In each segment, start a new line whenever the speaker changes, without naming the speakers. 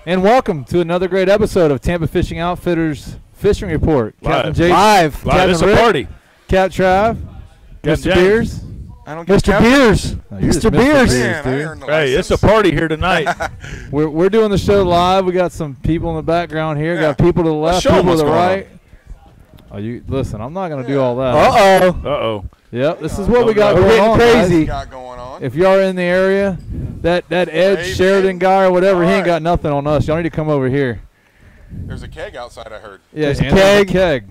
And welcome to another great episode of Tampa Fishing Outfitters Fishing Report. Captain Jake,
live. It's a party.
Capt Trav, Mr. Beers.
I don't get
Mr. Beers.
Mr.
Beers.
Hey,
it's a party here tonight.
We're doing the show live. We got some people in the background here.
Yeah.
Got people to the left, people to the right.
On.
Oh, you listen. I'm not going to do all that.
Uh-oh.
Yep, this is what we got
We're
going
getting
on,
crazy.
guys. If y'all are in the area, that Ed Sheridan guy or whatever, he ain't got nothing on us. Y'all need to come over here.
There's a keg outside, I heard.
Yeah,
There's a keg.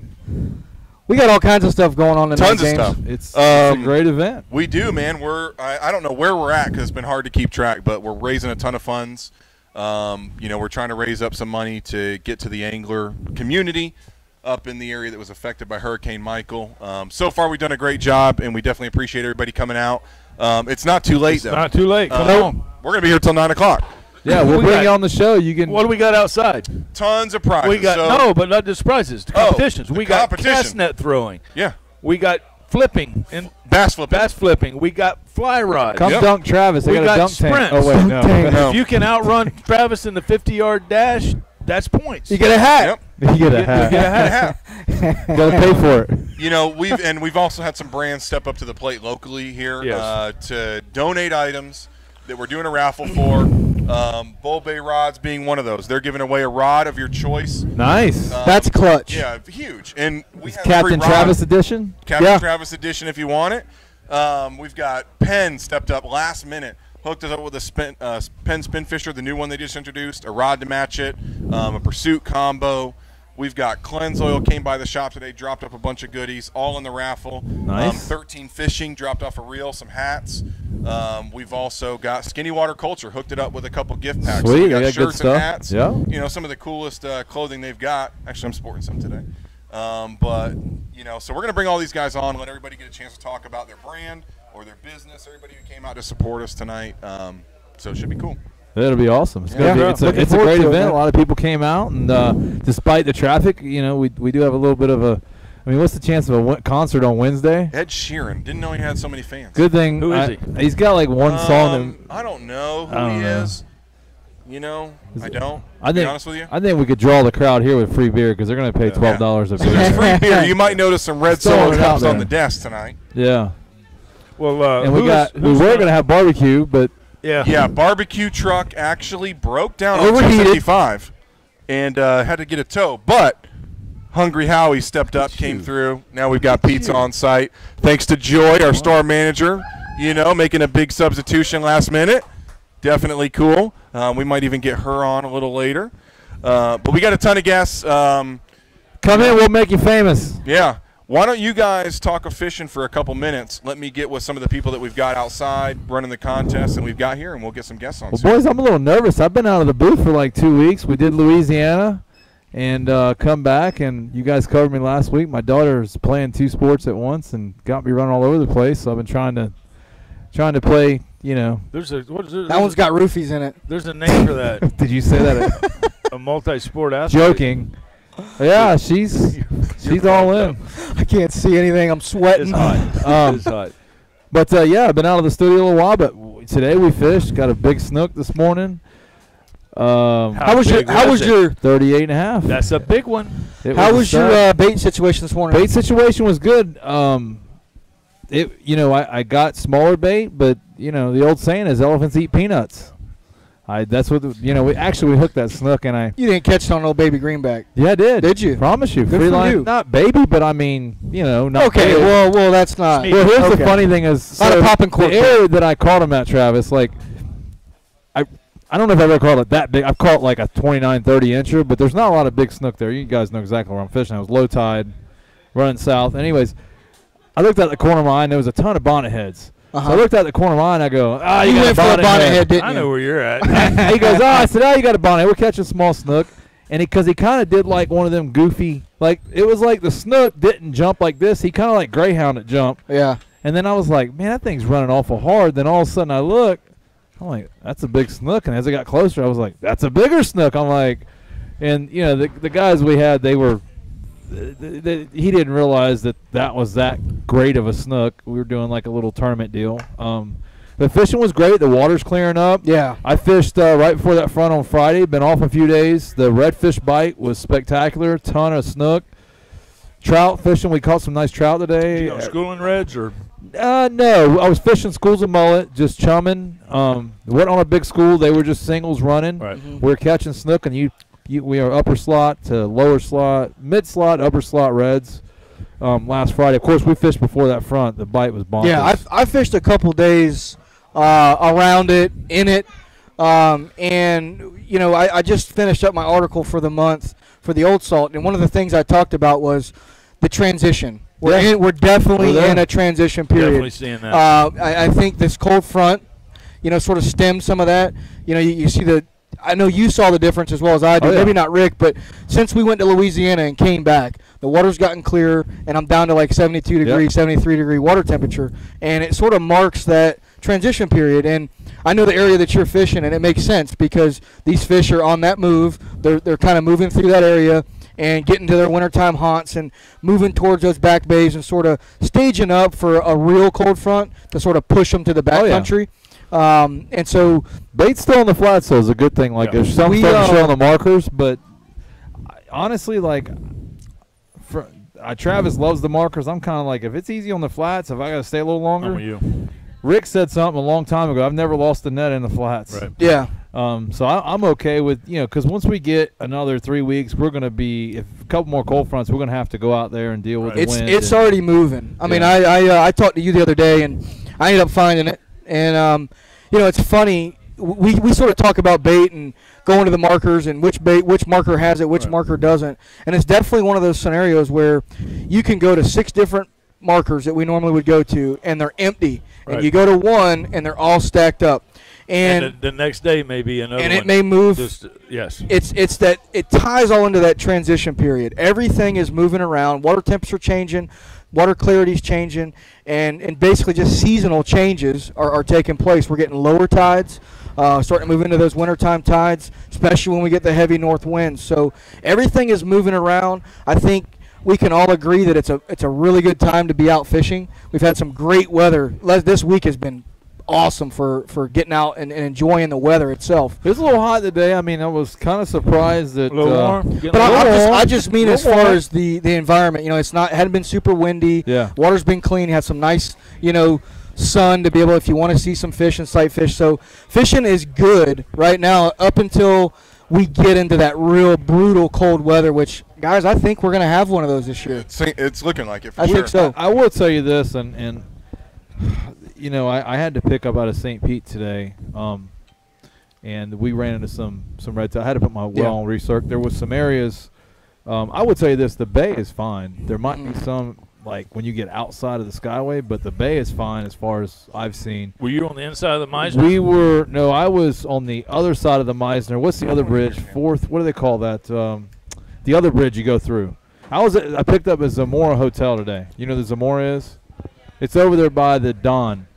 We got all kinds of stuff going on tonight.
Tons of stuff.
It's a great event.
We do, man. I don't know where we're at because it's been hard to keep track, but we're raising a ton of funds. We're trying to raise up some money to get to the angler community up in the area that was affected by Hurricane Michael. So far, we've done a great job, and we definitely appreciate everybody coming out. It's not too late, though.
Not too late. Come on.
We're going to be here till 9 o'clock.
Yeah, we'll bring you on the show. You can.
What do we got outside?
Tons of prizes.
We got but not just prizes. The competitions. We got cast net throwing.
Yeah.
We got flipping and
bass flipping.
We got fly rods.
Come dunk Travis. They got a dunk tank.
Sprints.
Oh wait, no.
If you can outrun Travis in the 50-yard dash, that's points.
You get a hat.
Yep.
You get a hat. Got to pay for it.
We've also had some brands step up to the plate locally here to donate items that we're doing a raffle for. Bull Bay rods being one of those. They're giving away a rod of your choice.
Nice.
That's clutch.
Yeah, huge. And we have
Captain Travis edition.
Captain Travis edition, if you want it. We've got Penn stepped up last minute, hooked us up with a Penn Spin Fisher, the new one they just introduced, a rod to match it, a Pursuit combo. We've got Cleanse Oil came by the shop today, dropped up a bunch of goodies, all in the raffle.
Nice.
13 Fishing dropped off a reel, some hats. We've also got Skinny Water Culture, hooked it up with a couple gift packs.
Sweet,
so we got
good
shirts
stuff.
and hats.
Yeah.
Some of the coolest clothing they've got. Actually, I'm sporting some today. So we're going to bring all these guys on, let everybody get a chance to talk about their brand or their business, everybody who came out to support us tonight. So it should be cool.
It'll be awesome. It's gonna be. It's a great event. A lot of people came out, and despite the traffic, we do have a little bit of a. I mean, what's the chance of a concert on Wednesday?
Ed Sheeran. Didn't know he had so many fans.
Good thing.
Who is he?
He's got like one song.
I don't know who he is. I don't. To be honest with you.
I think we could draw the crowd here with free beer because they're going to pay $12 a beer.
There's free beer. You might notice some red Solo cups on the desk tonight.
Yeah.
Well,
and we were going to have barbecue, but.
Yeah, barbecue truck actually broke down on 255 and had to get a tow. But Hungry Howie stepped up, came through. Now we've got pizza on site. Thanks to Joy, our store manager, making a big substitution last minute. Definitely cool. We might even get her on a little later. But we got a ton of guests.
Come in, we'll make you famous.
Yeah. Why don't you guys talk of fishing for a couple minutes? Let me get with some of the people that we've got outside running the contest and we've got here, and we'll get some guests on.
Well, boys, I'm a little nervous. I've been out of the booth for like 2 weeks. We did Louisiana and come back, and you guys covered me last week. My daughter's playing 2 sports at once and got me running all over the place, so I've been trying to play, you know.
That one's got roofies in it.
There's a name for that.
Did you say that?
A multi-sport athlete.
Joking. Yeah, she's all in.
I can't see anything. I'm sweating.
It's hot. It's hot.
But, yeah, I've been out of the studio a little while, but today we fished. Got a big snook this morning.
How was your
38 and a half?
That's a big one.
How was your bait situation this morning?
Bait situation was good. I got smaller bait, but the old saying is elephants eat peanuts. That's what we hooked that snook, and
You didn't catch it on old baby greenback.
Yeah, I did.
Did you?
Promise you.
Good
Free
for
line,
you.
not baby, but I mean, not
okay.
big.
Well, that's not.
Well, here's the funny thing is,
Not a popping cork.
The area that I caught him at, Travis, like, I don't know if I've ever caught it that big. I've caught like a 29, 30 incher, but there's not a lot of big snook there. You guys know exactly where I'm fishing. I was low tide, running south. Anyways, I looked at the corner of my eye, and there was a ton of bonnet heads. So I looked at the corner of my eye, and I go, you
went for a bonnet head, didn't you?
I know where you're at.
He goes, I said, you got a bonnet head. We're catching small snook. And because he kind of did like one of them goofy, like it was like the snook didn't jump like this. He kind of like greyhounded jump.
Yeah.
And then I was like, man, that thing's running awful hard. Then all of a sudden I look, I'm like, that's a big snook. And as I got closer, I was like, that's a bigger snook. I'm like, and the guys we had, they were, he didn't realize that was that great of a snook. We were doing like a little tournament deal. The fishing was great. The water's clearing up.
Yeah.
I fished right before that front on Friday. Been off a few days. The redfish bite was spectacular. Ton of snook. Trout fishing. We caught some nice trout today.
Did you go schooling reds or?
No. I was fishing schools of mullet, just chumming. Went on a big school. They were just singles running.
Right.
We were catching snook, and we are upper slot to lower slot, mid slot, upper slot reds. Last Friday. Of course, we fished before that front. The bite was bonkers.
Yeah, I fished a couple days around it, in it, and I just finished up my article for the month for the Old Salt, and one of the things I talked about was the transition. We're definitely in a transition period.
Definitely seeing that.
I think this cold front, sort of stemmed some of that. You see I know you saw the difference as well as I do.
Oh, yeah.
Maybe not Rick, but since we went to Louisiana and came back, the water's gotten clearer, and I'm down to like 72 degree, 73 degree water temperature, and it sort of marks that transition period. And I know the area that you're fishing, and it makes sense because these fish are on that move. They're kind of moving through that area and getting to their wintertime haunts and moving towards those back bays and sort of staging up for a real cold front to sort of push them to the back country. And so
bait's still on the flats, so it's a good thing. Like there's some starting to show on the markers, but honestly, like Travis loves the markers. I'm kind of like, if it's easy on the flats, if I got to stay a little longer.
I'm with you.
Rick said something a long time ago. I've never lost the net in the flats.
Right.
Yeah.
So I'm okay with because once we get another 3 weeks, we're going to be a couple more cold fronts. We're going to have to go out there and deal with the wind.
It's already moving. I mean, I talked to you the other day, and I ended up finding it. And it's funny. We sort of talk about bait and going to the markers and which marker has it, which marker doesn't. And it's definitely one of those scenarios where you can go to 6 different markers that we normally would go to, and they're empty.
Right.
And you go to one, and they're all stacked up. And
the next day may be another
and
one.
it may move.
Yes.
It's that it ties all into that transition period. Everything is moving around. Water temperature changing, water clarity's changing, and basically just seasonal changes are taking place. We're getting lower tides, starting to move into those wintertime tides, especially when we get the heavy north winds. So everything is moving around. I think we can all agree that it's a really good time to be out fishing. We've had some great weather. This week has been awesome for getting out and enjoying the weather itself.
It was a little hot today. I mean, I was kind of surprised that.
A little warm.
But I just mean as far as the environment. Hadn't been super windy.
Yeah.
Water's been clean. Had some nice, sun to be able, if you want to see some fish and sight fish. So fishing is good right now up until we get into that real brutal cold weather, which, guys, I think we're going to have one of those this year.
It's looking like it for
I
sure.
think so.
I will tell you this, and I had to pick up out of St. Pete today, and we ran into some red tide. I had to put my well on recirc. There was some areas. I would tell you this: the bay is fine. There might be some like when you get outside of the Skyway, but the bay is fine as far as I've seen.
Were you on the inside of the Meisner?
I was on the other side of the Meisner. What's the other bridge? Fourth, what do they call that? The other bridge you go through. I picked up a Zamora Hotel today. You know what the Zamora is? It's over there by the Don.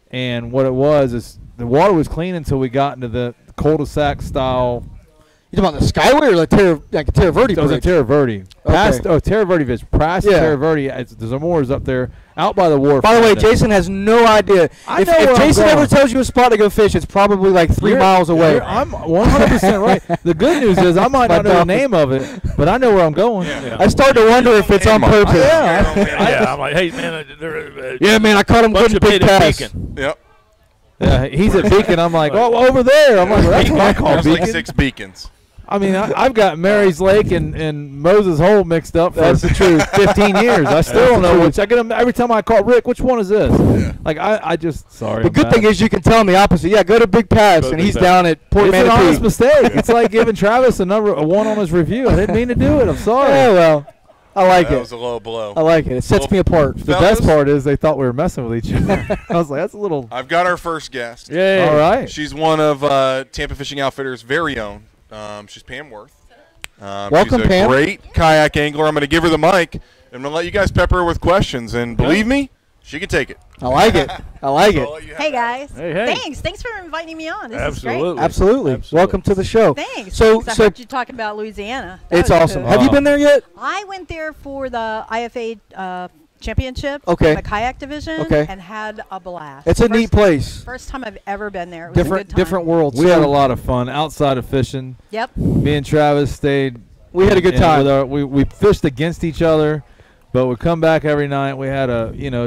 And what it was is the water was clean until we got into the cul-de-sac style.
You talking about the Skyway or like Terra Verde?
It was a Terra Verde. Past Terra Verde Beach. Past Terra Verde. The Zamora's up there, out by the wharf.
By the way, Jason has no idea. If Jason ever tells you a spot to go fish, it's probably like 3 miles away.
I'm 100% right. The good news is I might not know the name of it, but I know where I'm going.
Yeah.
I start to wonder if it's on purpose.
Yeah, I'm like, hey, man.
Yeah, man, I caught him good big pass.
Yep.
Yeah, he's at Beacon. I'm like, oh, over there. I'm like, well, that's what I call
There's
Beacon.
like 6 beacons.
I mean, I've got Mary's Lake and Moses Hole mixed up for the truth. 15 years. I still don't know which. I get them every time I call Rick. Which one is this? Yeah. Like I just sorry.
The good thing is you can tell him the opposite. Yeah, go to Big Pass, and he's down at Port Manatee.
It's an honest mistake. It's like giving Travis a 1 on his review. I didn't mean to do it. I'm sorry.
Yeah, well, I like it.
That was a low blow.
I like it. It sets me apart.
The best part is they thought we were messing with each other. I was like, that's a little.
I've got our first guest.
Yeah. All right.
She's one of Tampa Fishing Outfitters' very own. She's Pam Worth.
Welcome,
she's a
Pam.
Great kayak angler. I'm going to give her the mic, and I'm going to let you guys pepper her with questions. And believe me, she can take it.
I like it. I like it.
Hey, guys.
Hey.
Thanks for inviting me on. This
Absolutely.
is great.
Absolutely. Welcome to the show.
Thanks.
So
I heard you talking about Louisiana.
It's awesome.
Cool.
Have you been there yet?
I went there for the IFA championship,
Okay.
the kayak division,
Okay.
and had a blast.
It's a neat place.
First time I've ever been there. It was a good time.
Different world.
We had a lot of fun outside of fishing.
Yep.
Me and Travis stayed.
We had a good time.
We fished against each other, but we come back every night. We had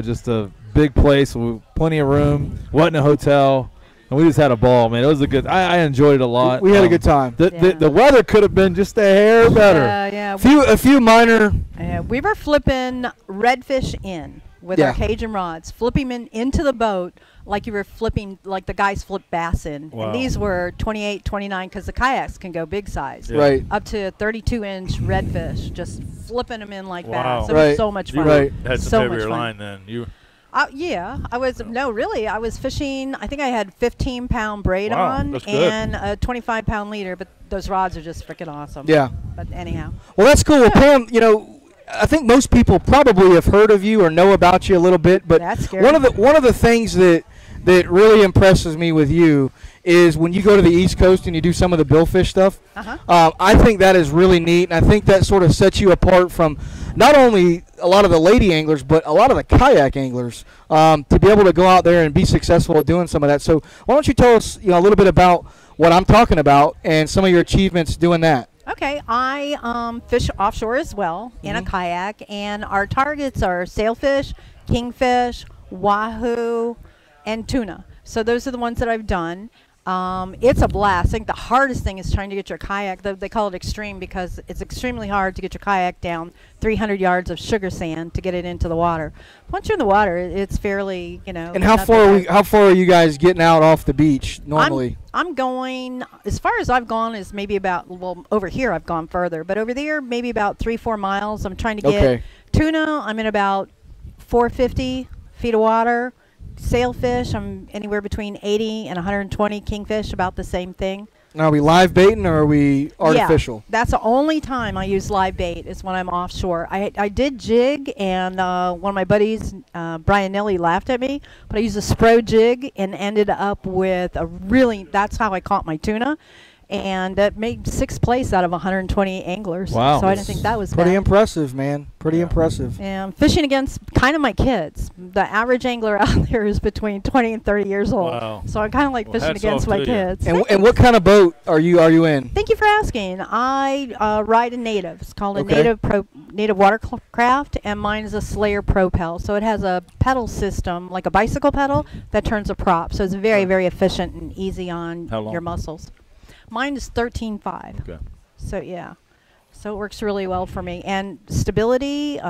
just a big place, plenty of room. Wasn't a hotel, and we just had a ball, man. It was a good. I enjoyed it a lot.
We had a good time.
The weather could have been just a hair better.
Yeah.
A few minor.
We were flipping redfish in with our Cajun rods, flipping them into the boat like you were flipping, like the guys flip bass in.
Wow.
And these were 28, 29, because the kayaks can go big size.
Yeah.
Right.
Up to 32-inch redfish, just flipping them in like bass. It
Right.
was so much fun.
Right.
Had some
So
heavier
much fun.
line then.
Yeah, I was fishing. I think I had 15-pound braid
Wow,
on
that's good.
and a 25-pound leader, but those rods are just freaking awesome.
Yeah.
But anyhow.
Well, that's cool. Well, Pam, I think most people probably have heard of you or know about you a little bit, but
That's scary.
one of the things that really impresses me with you is when you go to the East Coast and you do some of the billfish stuff. I think that is really neat, and I think that sort of sets you apart from not only a lot of the lady anglers, but a lot of the kayak anglers, to be able to go out there and be successful at doing some of that. So why don't you tell us a little bit about what I'm talking about and some of your achievements doing that?
Okay, I fish offshore as well in a kayak, and our targets are sailfish, kingfish, wahoo, and tuna. So those are the ones that I've done. It's a blast. I think the hardest thing is trying to get your kayak. They call it extreme because it's extremely hard to get your kayak down 300 yards of sugar sand to get it into the water. Once you're in the water, it's fairly,
And how far are you guys getting out off the beach normally?
I'm going, as far as I've gone is maybe about, over here I've gone further, but over there maybe about 3-4 miles. I'm trying to get tuna. I'm in about 450 feet of water. Sailfish, I'm anywhere between 80 and 120. Kingfish, about the same thing.
Now, are we live baiting or are we artificial?
Yeah, that's the only time I use live bait is when I'm offshore. I did jig, and one of my buddies, Brian Nelly, laughed at me, but I used a Spro jig and ended up with that's how I caught my tuna. And that made 6th place out of 120 anglers.
Wow.
So I didn't think that was
pretty
bad.
impressive, man. Pretty impressive.
And I'm fishing against kind of my kids. The average angler out there is between 20 and 30 years old.
Wow.
So I kind of like fishing against my kids.
And what kind of boat are you in?
Thank you for asking. I ride a Native. It's called a Native watercraft, and mine is a Slayer Propel. So it has a pedal system, like a bicycle pedal, that turns a prop. So it's very, very efficient and easy on your muscles. Mine is 13.5.
Okay.
So, yeah. So it works really well for me. And stability,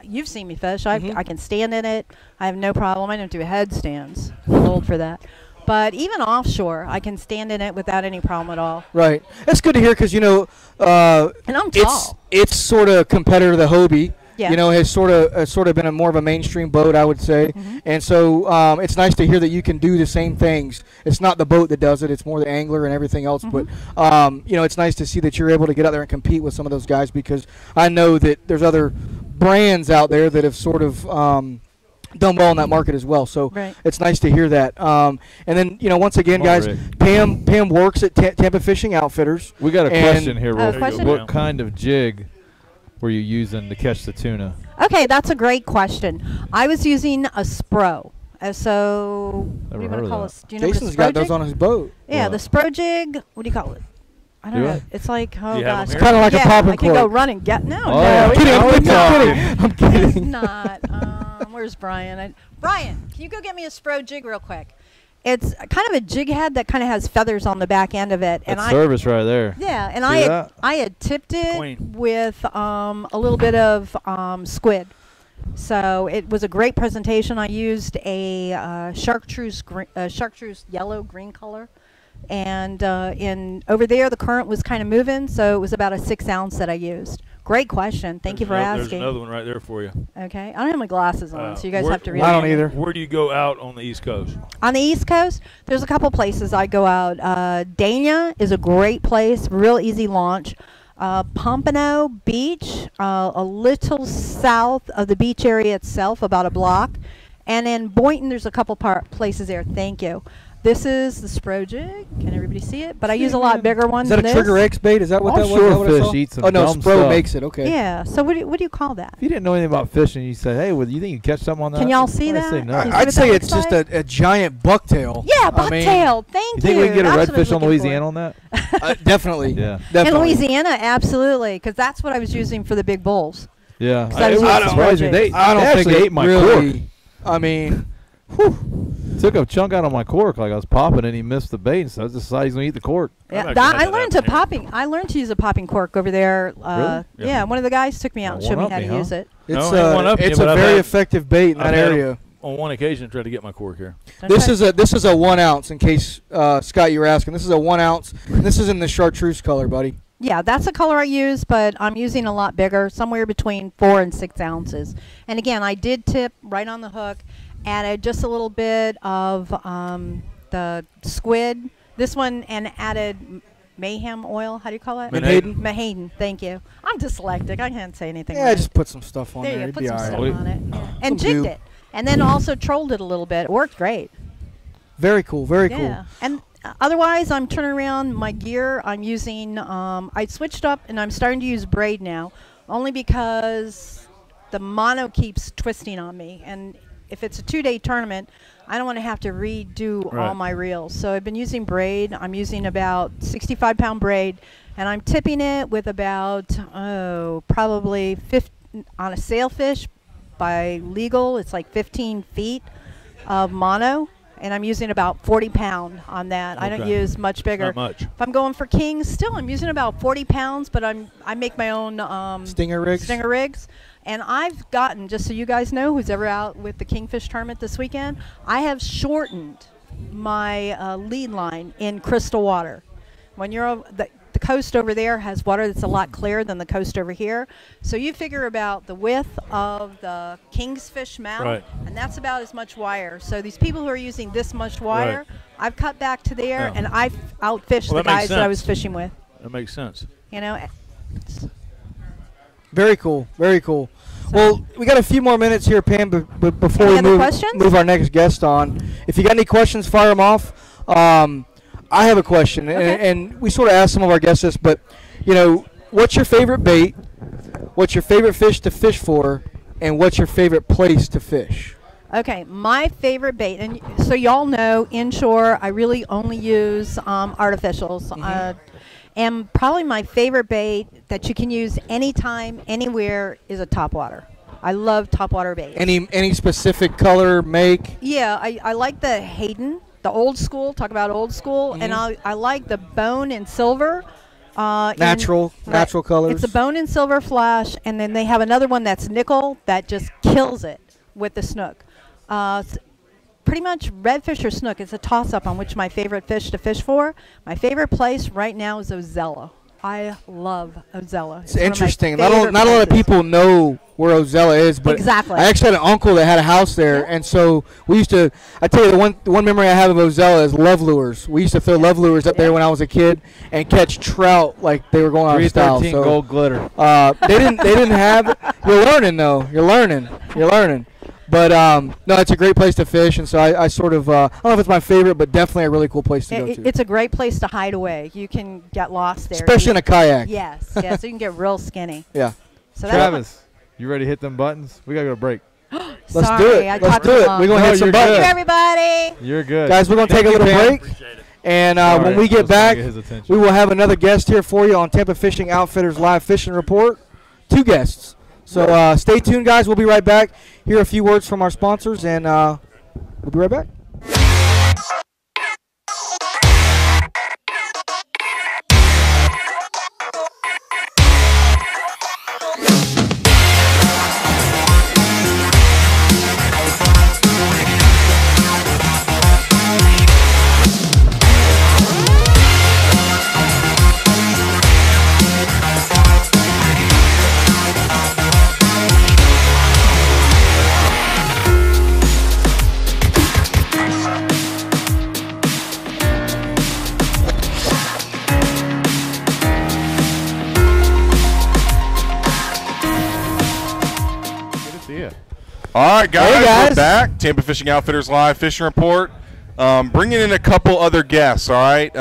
you've seen me fish. I can stand in it. I have no problem. I don't do headstands. I'm old for that. But even offshore, I can stand in it without any problem at all.
Right. That's good to hear because,
and I'm tall.
It's sort of competitor to the Hobie.
Yeah.
You know, has sort of been a more of a mainstream boat, I would say. And so it's nice to hear that you can do the same things. It's not the boat that does it; it's more the angler and everything else. But you know, it's nice to see that you're able to get out there and compete with some of those guys, because I know that there's other brands out there that have sort of done well in that market as well. So it's nice to hear that. And then, you know, once again, guys, Pam works at Tampa Fishing Outfitters.
We got a question here.
Question?
What kind of jig were you using to catch the tuna?
Okay, that's a great question. I was using a Spro. So what do you want to call it? Do you know
Jason's
what a Spro
got those
jig?
on his boat.
Yeah, the Spro jig. What do you call it? I don't
Do
know.
I?
It's like, oh
you have
gosh,
them
Kind of like a popping
I can go
cork.
run and get. No,
Oh,
no,
yeah.
it's
I'm kidding.
It's not. Where's Brian? Brian, can you go get me a Spro jig real quick? It's kind of a jig head that kind of has feathers on the back end of it.
That's service right there.
Yeah, and
See
I had tipped it
Queen.
with a little bit of squid. So it was a great presentation. I used a chartreuse yellow green color. And in over there, the current was kind of moving, so it was about a 6 ounce that I used. Great question. Thank you for asking.
There's another one right there for you.
Okay. I don't have my glasses on, so you guys have to read.
I don't either.
Where do you go out on the East Coast?
On the East Coast, there's a couple places I go out. Dania is a great place, real easy launch. Pompano Beach, a little south of the beach area itself, about a block. And in Boynton, there's a couple places there. Thank you. This is the Spro jig. Can everybody see it? But I use a lot bigger one.
Is that a Trigger X bait? Is that what that was?
Offshore
Is that what I
fish
saw?
eat some
Oh no,
dumb
Spro
stuff.
makes it. Okay.
Yeah. So what do you call that?
If you didn't know anything about fishing, you said, "Hey, well, you think you can catch something on that?"
Can y'all see
I'd
that?
say no.
Can you see
I'd
what
say
that
it's
looks
just
like?
a giant bucktail.
Yeah,
I mean,
bucktail. Thank
You think we can get a
That's what I was
redfish on
looking
Louisiana
for.
on that?
Definitely.
Yeah.
In
Definitely.
Louisiana, absolutely, because that's what I was using for the big bulls.
Yeah.
I
It
don't-
was surprising. They
I don't
actually
think
ate my
really,
cork.
I mean,
Took a chunk out of my cork like I was popping, and he missed the bait, and so I decided he's gonna eat the cork.
Yeah,
not
that,
gonna
I
let
learned
that
to
happen.
I learned to use a popping cork over there.
Really?
Yeah, one of the guys took me out and showed me
one-up
how to
me, huh?
use it.
it's
No, I ain't one up you,
it's a
but I've
very
had-
effective bait in that
I've had 'em
area.
On one occasion, tried to get my cork here.
This is a 1 ounce. In case Scott, you were asking, this is a 1 ounce. And this is in the chartreuse color, buddy.
Yeah, that's the color I use, but I'm using a lot bigger, somewhere between 4 and 6 ounces. And again, I did tip right on the hook, added just a little bit of the squid. This one, and added mayhem oil. How do you call it?
Menhaden?
Menhaden. Thank you. I'm dyslexic. I can't say anything.
Yeah,
right.
just put some stuff on
There
there.
you
It'd
go. Put
be
some
all
stuff
right.
on it. Yeah. And
Some
jigged
goo.
it. And then also trolled it a little bit. It worked great.
Very cool. Very
Yeah.
cool.
And otherwise, I'm turning around my gear. I'm using, I switched up and I'm starting to use braid now, only because the mono keeps twisting on me. And if it's a 2-day tournament, I don't want to have to redo all
Right.
my reels. So I've been using braid. I'm using about 65-pound braid, and I'm tipping it with about, probably 50, on a sailfish by legal, it's like 15 feet of mono. And I'm using about 40-pound on that. I don't
Okay.
use much bigger.
Not much.
If I'm going for kings, still I'm using about 40 pounds, but I make my own
Stinger rigs?
Stinger rigs. And I've gotten, just so you guys know, who's ever out with the Kingfish tournament this weekend, I have shortened my lead line in crystal water. When you're the coast over there has water that's a lot clearer than the coast over here. So you figure about the width of the kingfish mouth,
Right.
and that's about as much wire. So these people who are using this much wire, I've cut back to there,
Yeah.
and I've outfished
Well,
the
that makes
guys that I was
sense.
fishing with.
That makes sense.
You know,
Very cool. Very cool. Well, we got a few more minutes here, Pam, but before
Any
we
other questions?
move our next guest on, if you got any questions, fire them off. I have a question,
Okay.
and we sort of asked some of our guests this, but, you know, what's your favorite bait? What's your favorite fish to fish for? And what's your favorite place to fish?
okay, my favorite bait, and so y'all know inshore, I really only use artificials. And probably my favorite bait that you can use anytime, anywhere is a topwater. I love topwater bait.
Any specific color, make?
Yeah, I like the Hayden, the old school. Talk about old school, and I like the bone and silver.
Natural colors.
It's a bone and silver flash, and then they have another one that's nickel that just kills it with the snook. Pretty much redfish or snook. It's a toss-up on which my favorite fish to fish for. My favorite place right now is Ozella. I love Ozella.
It's interesting. Not
a
lot of people know where Ozella is, but
exactly.
I actually had an uncle that had a house there, and so we used to. I tell you, the one memory I have of Ozella is love lures. We used to throw love lures up there when I was a kid and catch trout like they were going out of style.
313
So,
gold glitter.
they didn't have. You're learning though. You're learning. But no, it's a great place to fish, and so I sort of I don't know if it's my favorite, but definitely a really cool place to go to.
It's a great place to hide away. You can get lost there,
especially in a kayak.
Yes, so you can get real skinny.
Yeah.
So
Travis, you ready to hit them buttons? We gotta go to break.
Let's do it. Let's do it. We're gonna hit some buttons.
Thank you, everybody.
You're good,
guys. We're gonna take a little break, and when we get back, we will have another guest here for you on Tampa Fishing Outfitters Live Fishing Report. 2 guests. So stay tuned, guys. We'll be right back. Hear a few words from our sponsors, and we'll be right back.
All right, guys,
hey guys,
we're back. Tampa Fishing Outfitters Live Fishing Report. Bringing in a couple other guests, all right?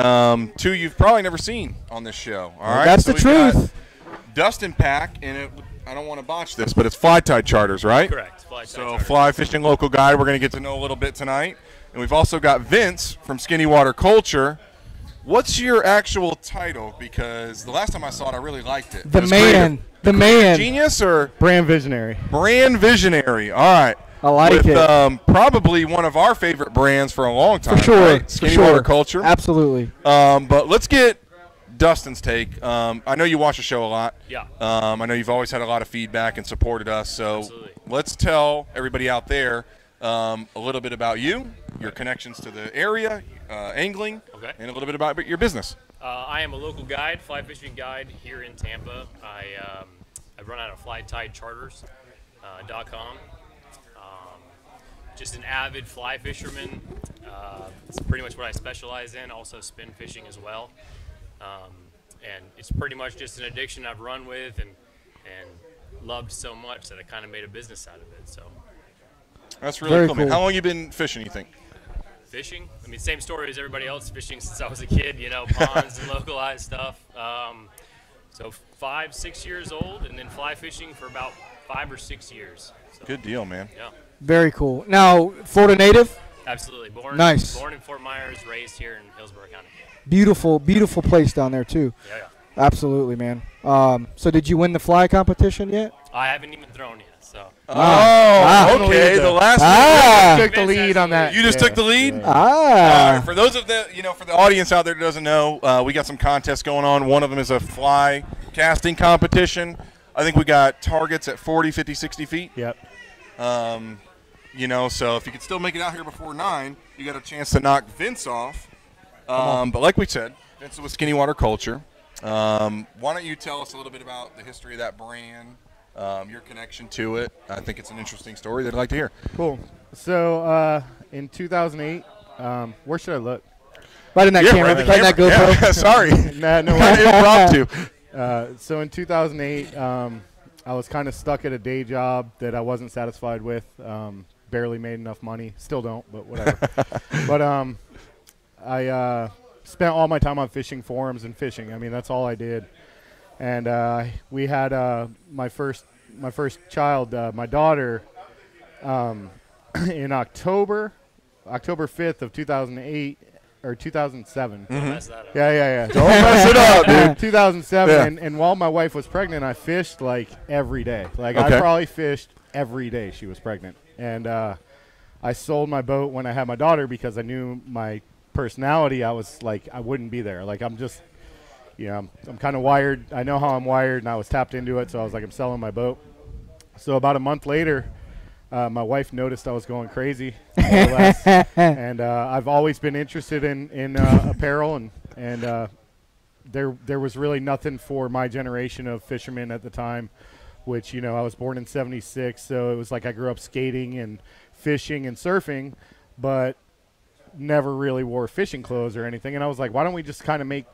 2 you've probably never seen on this show, all right?
That's the truth.
Dustin Pack, and I don't want to botch this, but it's Fly Tide Charters, right?
Correct.
Fly Fishing Local Guide we're going to get to know a little bit tonight. And we've also got Vince from Skinny Water Culture. What's your actual title? Because the last time I saw it, I really liked it.
The man.
Genius or?
Brand Visionary.
Brand Visionary. All right.
I like it.
Probably one of our favorite brands for a long time.
For sure.
Right? Skinny Water Culture.
Absolutely.
But let's get Dustin's take. I know you watch the show a lot.
Yeah.
I know you've always had a lot of feedback and supported us. So
Absolutely.
Let's tell everybody out there a little bit about you, your connections to the area, angling,
okay,
and a little bit about your business.
I am a local guide, fly fishing guide here in Tampa. I run out of flytidecharters.com. Just an avid fly fisherman. It's pretty much what I specialize in. Also spin fishing as well. And it's pretty much just an addiction I've run with and loved so much that I kind of made a business out of it. So
that's really cool, man. How long you been fishing, you think?
Fishing? I mean, same story as everybody else fishing since I was a kid, you know, ponds and localized stuff. So 5-6 years old, and then fly fishing for about 5 or 6 years. So,
good deal, man.
Yeah.
Very cool. Now, Florida native?
Absolutely. Born in Fort Myers, raised here in Hillsborough County.
Beautiful, beautiful place down there, too.
Yeah.
Absolutely, man. So did you win the fly competition yet?
I haven't even thrown yet, so.
Okay. The last
one took the lead on that.
You just took the lead?
Yeah.
For those of for the audience out there that doesn't know, we got some contests going on. One of them is a fly casting competition. I think we got targets at 40, 50, 60 feet.
Yep.
So if you could still make it out here before 9, you got a chance to knock Vince off. But like we said, Vince is with Skinny Water Culture. Why don't you tell us a little bit about the history of that brand, your connection to it? I think it's an interesting story that I'd like to hear.
Cool. So in 2008, where should I look?
Right in that camera. Right in that GoPro.
Yeah, sorry.
No
impromptu.
So in 2008, I was kind of stuck at a day job that I wasn't satisfied with. Barely made enough money. Still don't, but whatever. But I spent all my time on fishing forums and fishing. I mean, that's all I did. And we had my first child, my daughter, in October 5th of 2008 or 2007.
Don't mess that up.
Yeah.
Don't mess it up, dude.
2007, and while my wife was pregnant, I fished like every day. Like I probably fished every day she was pregnant. And I sold my boat when I had my daughter because I knew my personality. I was like, I wouldn't be there. Like I'm just, I'm kind of wired. I know how I'm wired, and I was tapped into it. So I was like, I'm selling my boat. So about a month later, my wife noticed I was going crazy, more or less. And I've always been interested in apparel and there was really nothing for my generation of fishermen at the time, which, you know, I was born in '76, so it was like I grew up skating and fishing and surfing, but never really wore fishing clothes or anything. And I was like, why don't we just kind of make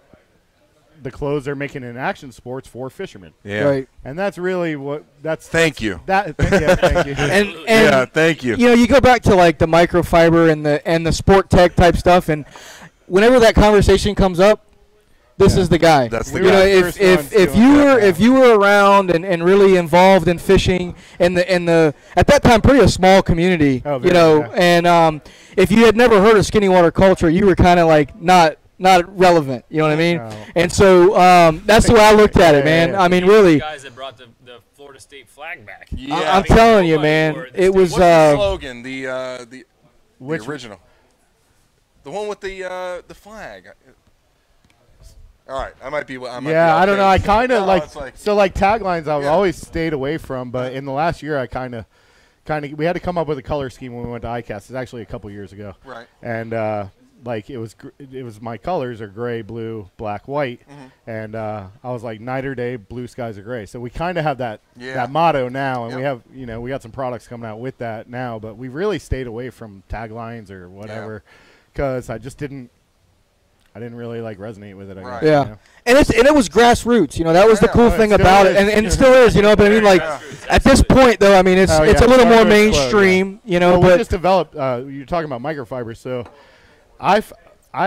the clothes they're making in action sports for fishermen?
Yeah.
Right.
And that's really what that's.
Thank you.
Thank you.
And
Yeah, thank you.
You know, you go back to like the microfiber and the sport tech type stuff, and whenever that conversation comes up, this is the guy.
That's the
We
guy.
were
You know,
the first ones
if
doing
you
that,
were
yeah.
if you were around and really involved in fishing in the at that time pretty a small community,
Oh,
you
very,
know,
yeah.
and if you had never heard of skinny water culture, you were kind of like not relevant. You know what I mean?
No.
And so that's the way I looked at it, man.
Yeah.
I mean,
The
really,
guys that brought the Florida State flag back.
Yeah.
I'm telling you,
nobody
man,
wore the
it
state-
was.
What's the slogan? The
Which-
original. The one with the flag. All right, I might be.
Yeah, I don't know. I kind of
it's
like taglines I've
Yeah.
always stayed away from, but in the last year I kind of we had to come up with a color scheme when we went to ICAST. It's actually a couple years ago.
Right.
And like it was my colors are gray, blue, black, white, and I was like night or day, blue skies or gray. So we kind of have that motto now, and we have we got some products coming out with that now, but we really stayed away from taglines or whatever because I didn't really like resonate with it. I
Right.
guess,
Yeah.
you know?
And it was grassroots, you know. That was the
Yeah,
cool
oh,
thing
it still
about
is.
it, and it still is, you know. But I mean, like at this point, though, I mean, it's
Oh,
it's a
yeah.
little more
Started to explode,
mainstream, you know.
Well, we
But
just developed. You're talking about microfiber, so I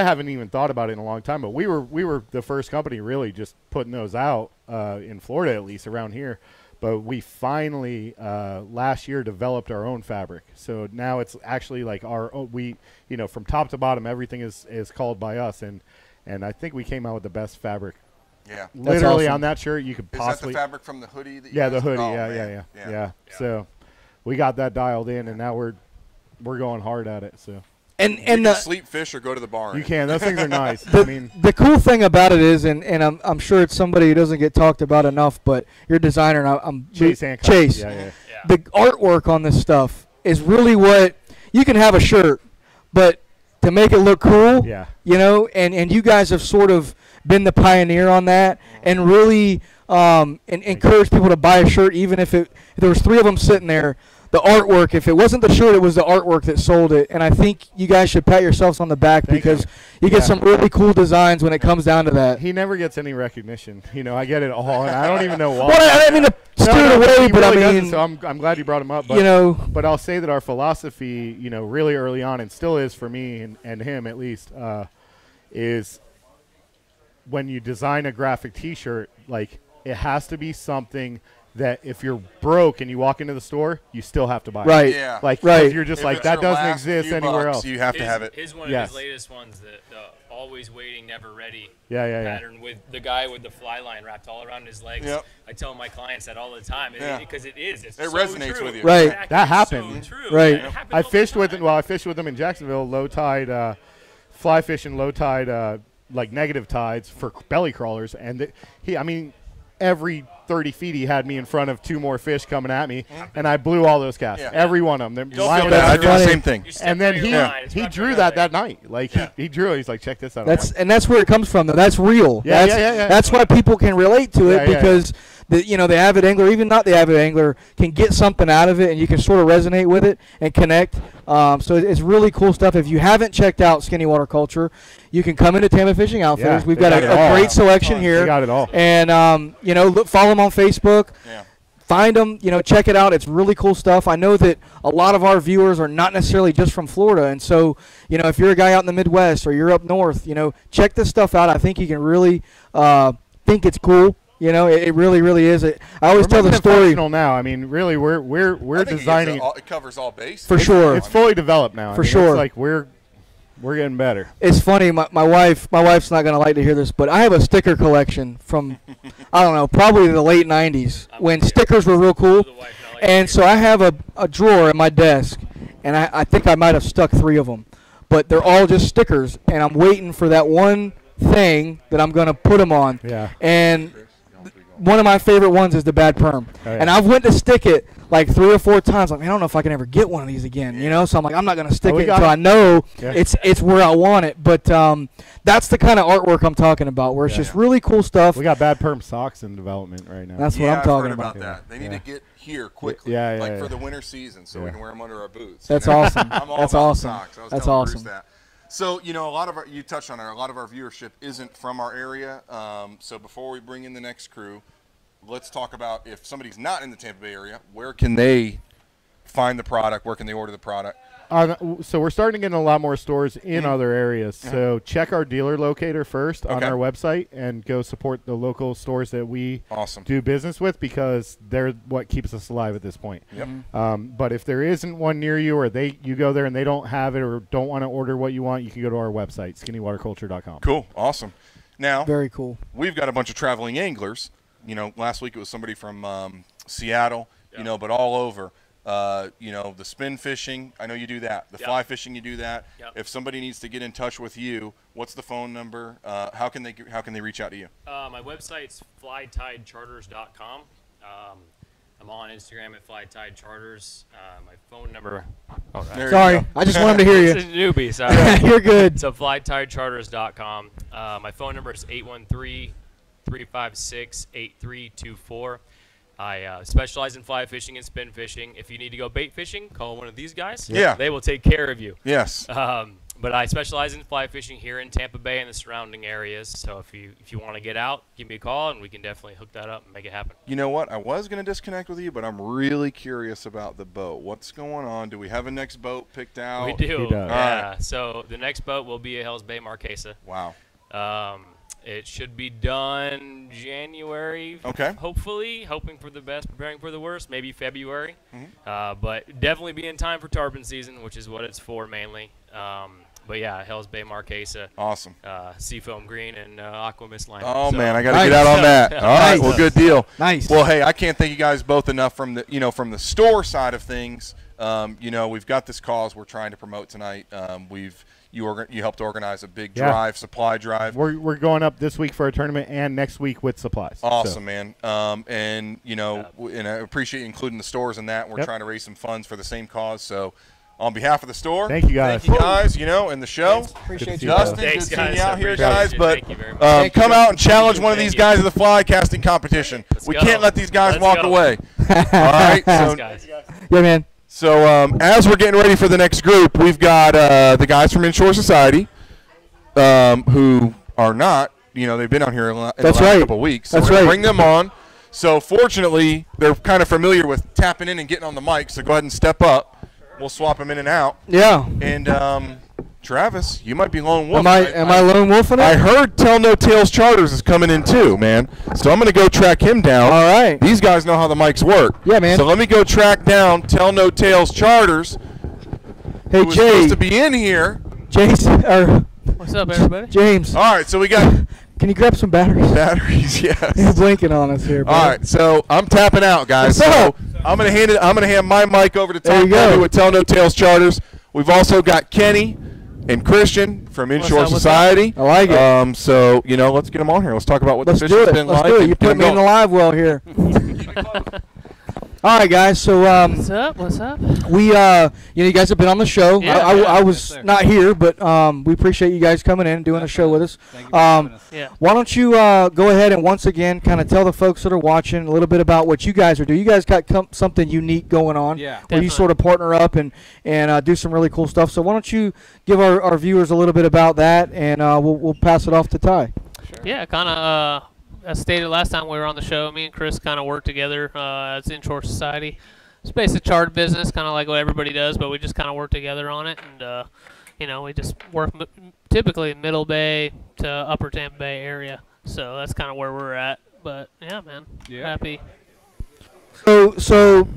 haven't even thought about it in a long time. But we were the first company really just putting those out in Florida, at least around here. But we finally last year developed our own fabric. So now it's actually like our own, from top to bottom, everything is called by us, and I think we came out with the best fabric.
Yeah.
Literally
awesome.
on that shirt, you could
Is
possibly.
that the fabric from the hoodie? That you
Yeah,
guys-
the hoodie.
Oh,
Yeah.
man.
So we got that dialed in, and now we're going hard at it. So
and
You can
the
sleep, fish, or go to the bar.
you can. Those things are nice. I mean,
the cool thing about it is, and I'm sure it's somebody who doesn't get talked about enough, but your designer, and I'm
Chase Hancock.
Chase.
Yeah.
Yeah.
The artwork on this stuff is really what you can have a shirt, but to make it look cool,
Yeah.
you know, and you guys have sort of been the pioneer on that, and really encourage people to buy a shirt, even if there was 3 of them sitting there. The artwork, if it wasn't the shirt, it was the artwork that sold it. And I think you guys should pat yourselves on the back
Thank
because
you.
you get
Yeah.
some really cool designs when it comes down to that.
He never gets any recognition. I get it all, and I don't even know why.
Well, I didn't mean to steer it away,
he
but
really
I
doesn't,
mean,
so I'm glad you brought him up. But,
you know,
but I'll say that our philosophy, really early on, and still is for me and him at least, is when you design a graphic T-shirt, like it has to be something that if you're broke and you walk into the store, you still have to buy it.
right.
Yeah.
Like,
Right.
'cause you're just
If
like,
it's
that
your
doesn't
last
exist
few
anywhere
bucks,
else.
You have to have it.
His one
Yes.
of his latest ones, the always waiting, never ready
Yeah.
pattern with the guy with the fly line wrapped all around his legs.
Yep.
I tell my clients that all the time
Yeah.
because it is. It's
It
so
resonates
true.
with you.
Right.
Exactly.
That
It's
happened.
So true.
Right.
It happens
I
all the
fished with
time.
him. Well, I fished with him in Jacksonville, low tide, fly fishing, low tide, like negative tides for belly crawlers, and every 30 feet he had me in front of 2 more fish coming at me, and I blew all those casts,
Yeah.
every one of them.
Don't
Lined
feel
up.
bad. I do the
funny.
same thing.
You step
And then
on your line, it's
he
about
drew
your
that
leg.
night. Like
Yeah.
he drew it. He's like, check this out.
That's where it comes from, though. That's real.
Yeah,
that's,
yeah.
That's why people can relate to it
Yeah, yeah,
because the avid angler, even not the avid angler, can get something out of it, and you can sort of resonate with it and connect. So it's really cool stuff. If you haven't checked out Skinny Water Culture, you can come into Tampa Fishing Outfitters.
Yeah,
We've
they
got
got it
a
all.
great selection
They
here.
They got it all.
And follow them on Facebook.
Yeah.
Find them, check it out. It's really cool stuff. I know that a lot of our viewers are not necessarily just from Florida. And so, if you're a guy out in the Midwest or you're up north, check this stuff out. I think you can really think it's cool. It really, really is. I always tell the story.
Professional now. I mean, really, we're
I think
designing.
it covers all bases.
For sure.
It's fully developed now.
For sure.
It's like we're getting better.
It's funny. My wife's not going to like to hear this, but I have a sticker collection from, I don't know, probably the late 90s when stickers were real cool. And so I have a drawer in my desk, and I think I might have stuck 3 of them. But they're all just stickers, and I'm waiting for that one thing that I'm going to put them on.
Yeah.
And one of my favorite ones is the bad perm.
Oh, yeah.
And I've went to stick it like 3 or 4 times. Like, man, I don't know if I can ever get one of these again, you know? So I'm like, I'm not going to stick it until I know it's where I want it. But that's the kind of artwork I'm talking about, where it's just really cool stuff.
We got bad perm socks in development right now.
That's what I'm talking
about.
about.
That. They need to get here quickly, for the winter season, so we can wear them under our boots.
That's awesome.
I'm all
That's
about
awesome.
Socks. I was
That's
telling
awesome.
Bruce that. So, you know, you touched on it, a lot of our viewership isn't from our area. So before we bring in the next crew, let's talk about, if somebody's not in the Tampa Bay area, where can they find the product? Where can they order the product?
So we're starting to get in a lot more stores in other areas. So check our dealer locator first on our website and go support the local stores that we do business with, because they're what keeps us alive at this point. But if there isn't one near you, or you go there and they don't have it or don't want to order what you want, you can go to our website, skinnywaterculture.com.
Cool. Awesome. Now,
very cool.
We've got a bunch of traveling anglers. You know, last week it was somebody from Seattle, you know, but all over. You know, the spin fishing, I know you do that. The fly fishing, you do that. If somebody needs to get in touch with you, what's the phone number? How can they reach out to you?
My website's flytidecharters.com. I'm on Instagram at flytidecharters. My phone number.
Oh, sorry, I just wanted to hear you.
This is newbie. Sorry.
You're good.
So flytidecharters.com. My phone number is 813-356-8324. I specialize in fly fishing and spin fishing. If you need to go bait fishing, call one of these guys.
Yeah.
They will take care of you.
Yes.
But I specialize in fly fishing here in Tampa Bay and the surrounding areas. So if you want to get out, give me a call, and we can definitely hook that up and make it happen.
You know what? I was going to disconnect with you, but I'm really curious about the boat. What's going on? Do we have a next boat picked out?
We do.
He does.
Yeah. Right. So the next boat will be a Hell's Bay Marquesa.
Wow.
It should be done January, hopefully, hoping for the best, preparing for the worst, maybe February. But definitely be in time for tarpon season, which is what it's for mainly. But yeah, Hell's Bay Marquesa.
Awesome.
Seafoam green and aqua mist line.
Oh, man, I got to get out on that. All right, well, good deal.
Nice.
Well, hey, I can't thank you guys both enough from the store side of things. You know, we've got this cause we're trying to promote tonight. You helped organize a big supply drive.
We're going up this week for a tournament and next week with supplies.
Awesome, man. And you know, and I appreciate you including the stores in that. We're trying to raise some funds for the same cause. So, on behalf of the store,
thank you guys.
You know, and the show.
Appreciate you,
Justin.
Thanks,
good seeing you
guys.
out here, guys. But
come
out and challenge one of these guys at the fly casting competition. We can't let these guys walk away. All right. So,
yeah, man.
So as we're getting ready for the next group, we've got the guys from Inshore Society, who are not, you know, they've been out here in the last couple of weeks. So we're going to bring them on. So fortunately, they're kind of familiar with tapping in and getting on the mic. So go ahead and step up. We'll swap them in and out.
Yeah.
And Travis, you might be lone wolf.
Am I lone wolfing it?
I heard Tell No Tales Charters is coming in too, man. So I'm going to go track him down.
All right.
These guys know how the mics work.
Yeah, man.
So let me go track down Tell No Tales Charters.
Hey,
who was supposed to be in here.
Jason,
what's up, everybody?
James.
All right, so we got.
Can you grab some batteries?
Batteries, yes.
You're blinking on us here.
All right, so I'm tapping out, guys. So I'm gonna hand my mic over to Tom Petty with Tell No Tales Charters. We've also got Kenny and Christian from Inshore Society.
I like it.
So you know, let's get them on here. Let's talk about what the fishing's been like.
Let's do it. You put me in the live well here. All right, guys. So
what's up? What's up?
We you guys have been on the show.
Yeah,
I was not here, but we appreciate you guys coming in and doing a show with us.
Thank you for having us.
Why don't you go ahead and once again kind of tell the folks that are watching a little bit about what you guys are doing. You guys got something unique going on.
Yeah,
where
definitely.
you sort of partner up and do some really cool stuff. So why don't you give our viewers a little bit about that, and we'll pass it off to Ty.
Sure. Yeah, kind of. As stated last time we were on the show, me and Chris kind of work together as Inshore Society. It's basically a charter business, kind of like what everybody does, but we just kind of work together on it. And, you know, we just work typically Middle Bay to Upper Tampa Bay area. So that's kind of where we're at. But, yeah, man, happy.
So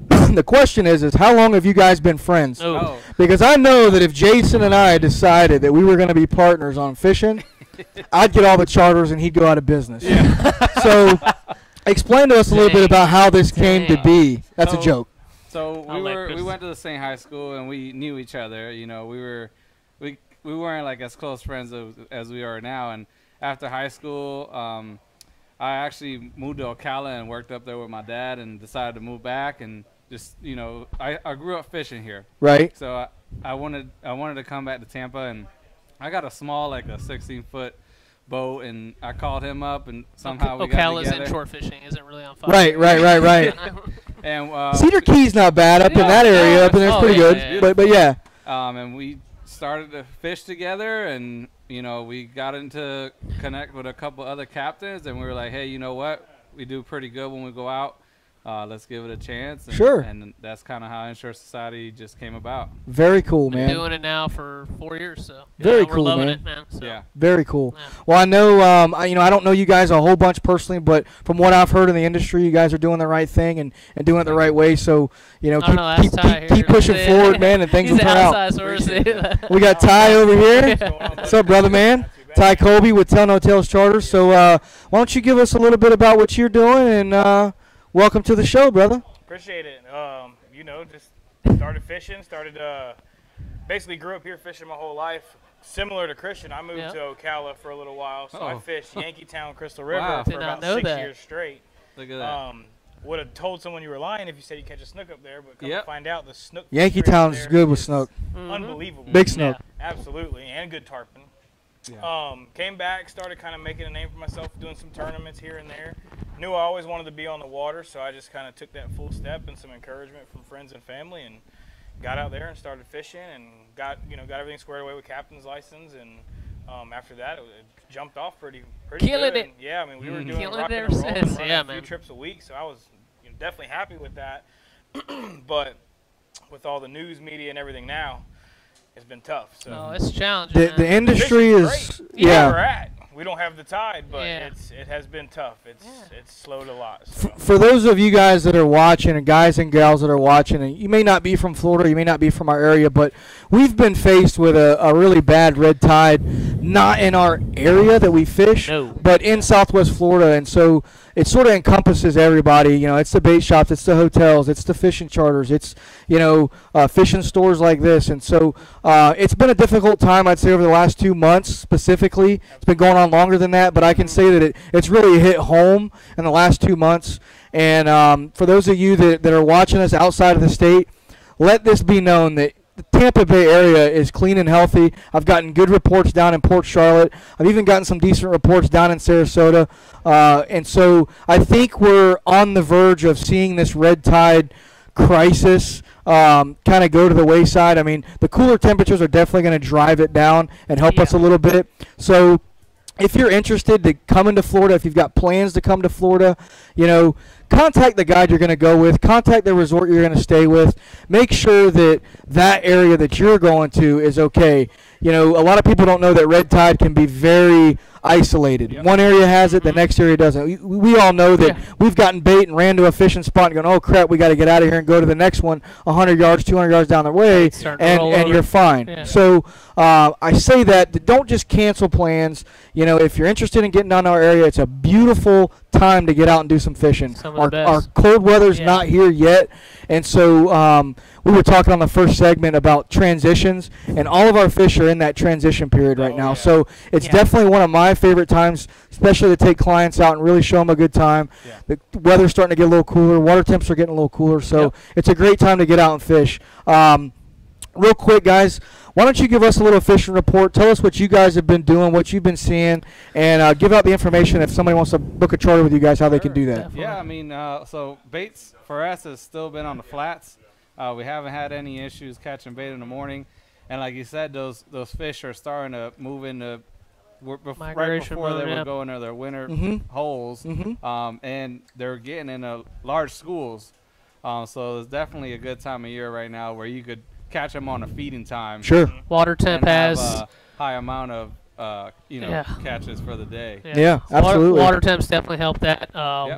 the question is how long have you guys been friends?
Oh.
Because I know that if Jason and I decided that we were going to be partners on fishing, I'd get all the charters and he'd go out of business. Yeah. So explain to us a little bit about how this came to be. That's a joke.
So we went to the same high school and we knew each other. You know, we weren't like as close friends as we are now. And after high school, I actually moved to Ocala and worked up there with my dad and decided to move back and just, you know, I grew up fishing here.
Right.
So I wanted to come back to Tampa, and I got a small, like a 16-foot boat, and I called him up, and somehow we got together.
Ocala's inshore fishing isn't really on fire.
Right.
And
Cedar Key's not bad up in that area. Up in there's pretty good.
Yeah.
But yeah.
And we started to fish together, and you know, we got into connect with a couple other captains, and we were like, hey, you know what? We do pretty good when we go out. Let's give it a chance. And,
sure.
And that's kind of how Inshore Society just came about.
Very cool, man.
Been doing it now for 4 years, so
very
we're
cool,
loving
man.
it, man. So.
Yeah.
Very cool.
Yeah.
Well, I know, I don't know you guys a whole bunch personally, but from what I've heard in the industry, you guys are doing the right thing and doing it the right way. So, you know, keep pushing forward, man, and things will turn out. We got Ty over here. What's up, brother, man? Ty Colby with Tell No Tales Charter. So why don't you give us a little bit about what you're doing, and welcome to the show, brother.
Appreciate it. You know, just started fishing, basically grew up here fishing my whole life. Similar to Christian, I moved to Ocala for a little while, so I fished Yankeetown, Crystal River for about 6 years straight.
Look at that.
Would have told someone you were lying if you said you catch a snook up there, but come to find out the snook.
Yankeetown's good with snook.
Unbelievable.
Big snook.
Yeah, absolutely, and good tarpon. Yeah. Came back, started kind of making a name for myself, doing some tournaments here and there. Knew I always wanted to be on the water, so I just kind of took that full step and some encouragement from friends and family, and got out there and started fishing, and got everything squared away with captain's license, and after that it jumped off pretty
Killing
good.
it.
Yeah, I mean we were doing
Killing
rock
it
and roll and running
yeah,
a few
man.
trips a week, so I was definitely happy with that. But with all the news media and everything now, it's been tough. So
it's challenging.
The industry is
where we're at. We don't have the tide, but it has been tough. It's slowed a lot. So.
For those of you guys that are watching, and guys and gals that are watching, and you may not be from Florida, you may not be from our area, but we've been faced with a really bad red tide, not in our area that we fish, but in Southwest Florida, and so it sort of encompasses everybody. You know, it's the bait shops, it's the hotels, it's the fishing charters, it's fishing stores like this, and so it's been a difficult time, I'd say, over the last 2 months specifically. It's been going on longer than that, but I can say that it's really hit home in the last 2 months. And for those of you that are watching us outside of the state, let this be known that the Tampa Bay area is clean and healthy. I've gotten good reports down in Port Charlotte. I've even gotten some decent reports down in Sarasota. And so I think we're on the verge of seeing this red tide crisis kind of go to the wayside. I mean, the cooler temperatures are definitely going to drive it down and help us a little bit. So if you're interested to come into Florida, if you've got plans to come to Florida, contact the guide you're going to go with, contact the resort you're going to stay with. Make sure that that area that you're going to is okay. A lot of people don't know that red tide can be very isolated. Yep. One area has it, the next area doesn't. We all know that we've gotten bait and ran to a fishing spot and gone, oh crap, we got to get out of here and go to the next one 100 yards, 200 yards down the way, and you're fine. Yeah. So I say that don't just cancel plans. If you're interested in getting down to our area, it's a beautiful time to get out and do some fishing. Our cold weather's not here yet, and so we were talking on the first segment about transitions, and all of our fish are in that transition period right now. So it's definitely one of my favorite times, especially to take clients out and really show them a good time. The weather's starting to get a little cooler. Water temps are getting a little cooler, so it's a great time to get out and fish. Real quick, guys, why don't you give us a little fishing report? Tell us what you guys have been doing, what you've been seeing, and give out the information if somebody wants to book a charter with you guys, how they can do that.
Definitely. Yeah, I mean, so baits for us has still been on the flats. We haven't had any issues catching bait in the morning. And like you said, those fish are starting to move into right before they were going to their winter holes. And they're getting into large schools. So it's definitely a good time of year right now where you could catch them on a feeding time.
Sure.
Water temp has
a high amount of catches for the day.
Yeah, absolutely.
Water temps definitely help that.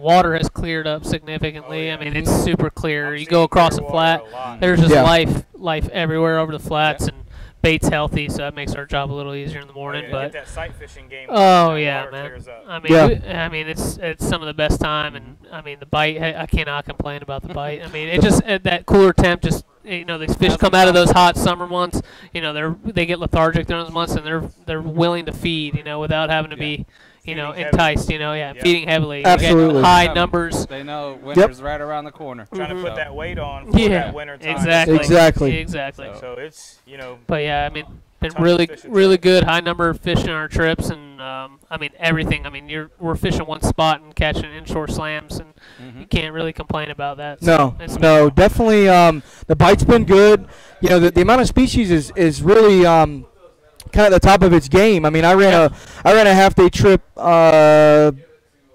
Water has cleared up significantly. I mean, it's super clear. You go across the flat, there's just life everywhere over the flats, and bait's healthy, so that makes our job a little easier in the morning. But
that sight fishing game.
Oh yeah, man. I mean, it's some of the best time, and I mean the bite. I cannot complain about the bite. I mean, it just that cooler temp just. These fish come out of those hot summer months. They get lethargic during those months, and they're willing to feed. Without having to be, enticed. Feeding heavily.
Absolutely.
You get high numbers.
They know winter's right around the corner.
Trying to put that weight on for that winter time.
Exactly.
So it's
But yeah, I mean, been really good. High number of fish on our trips, and everything. I mean, we're fishing one spot and catching inshore slams, and you can't really complain about that.
No, definitely. The bite's been good. The amount of species is really kind of at the top of its game. I mean, I ran a half-day trip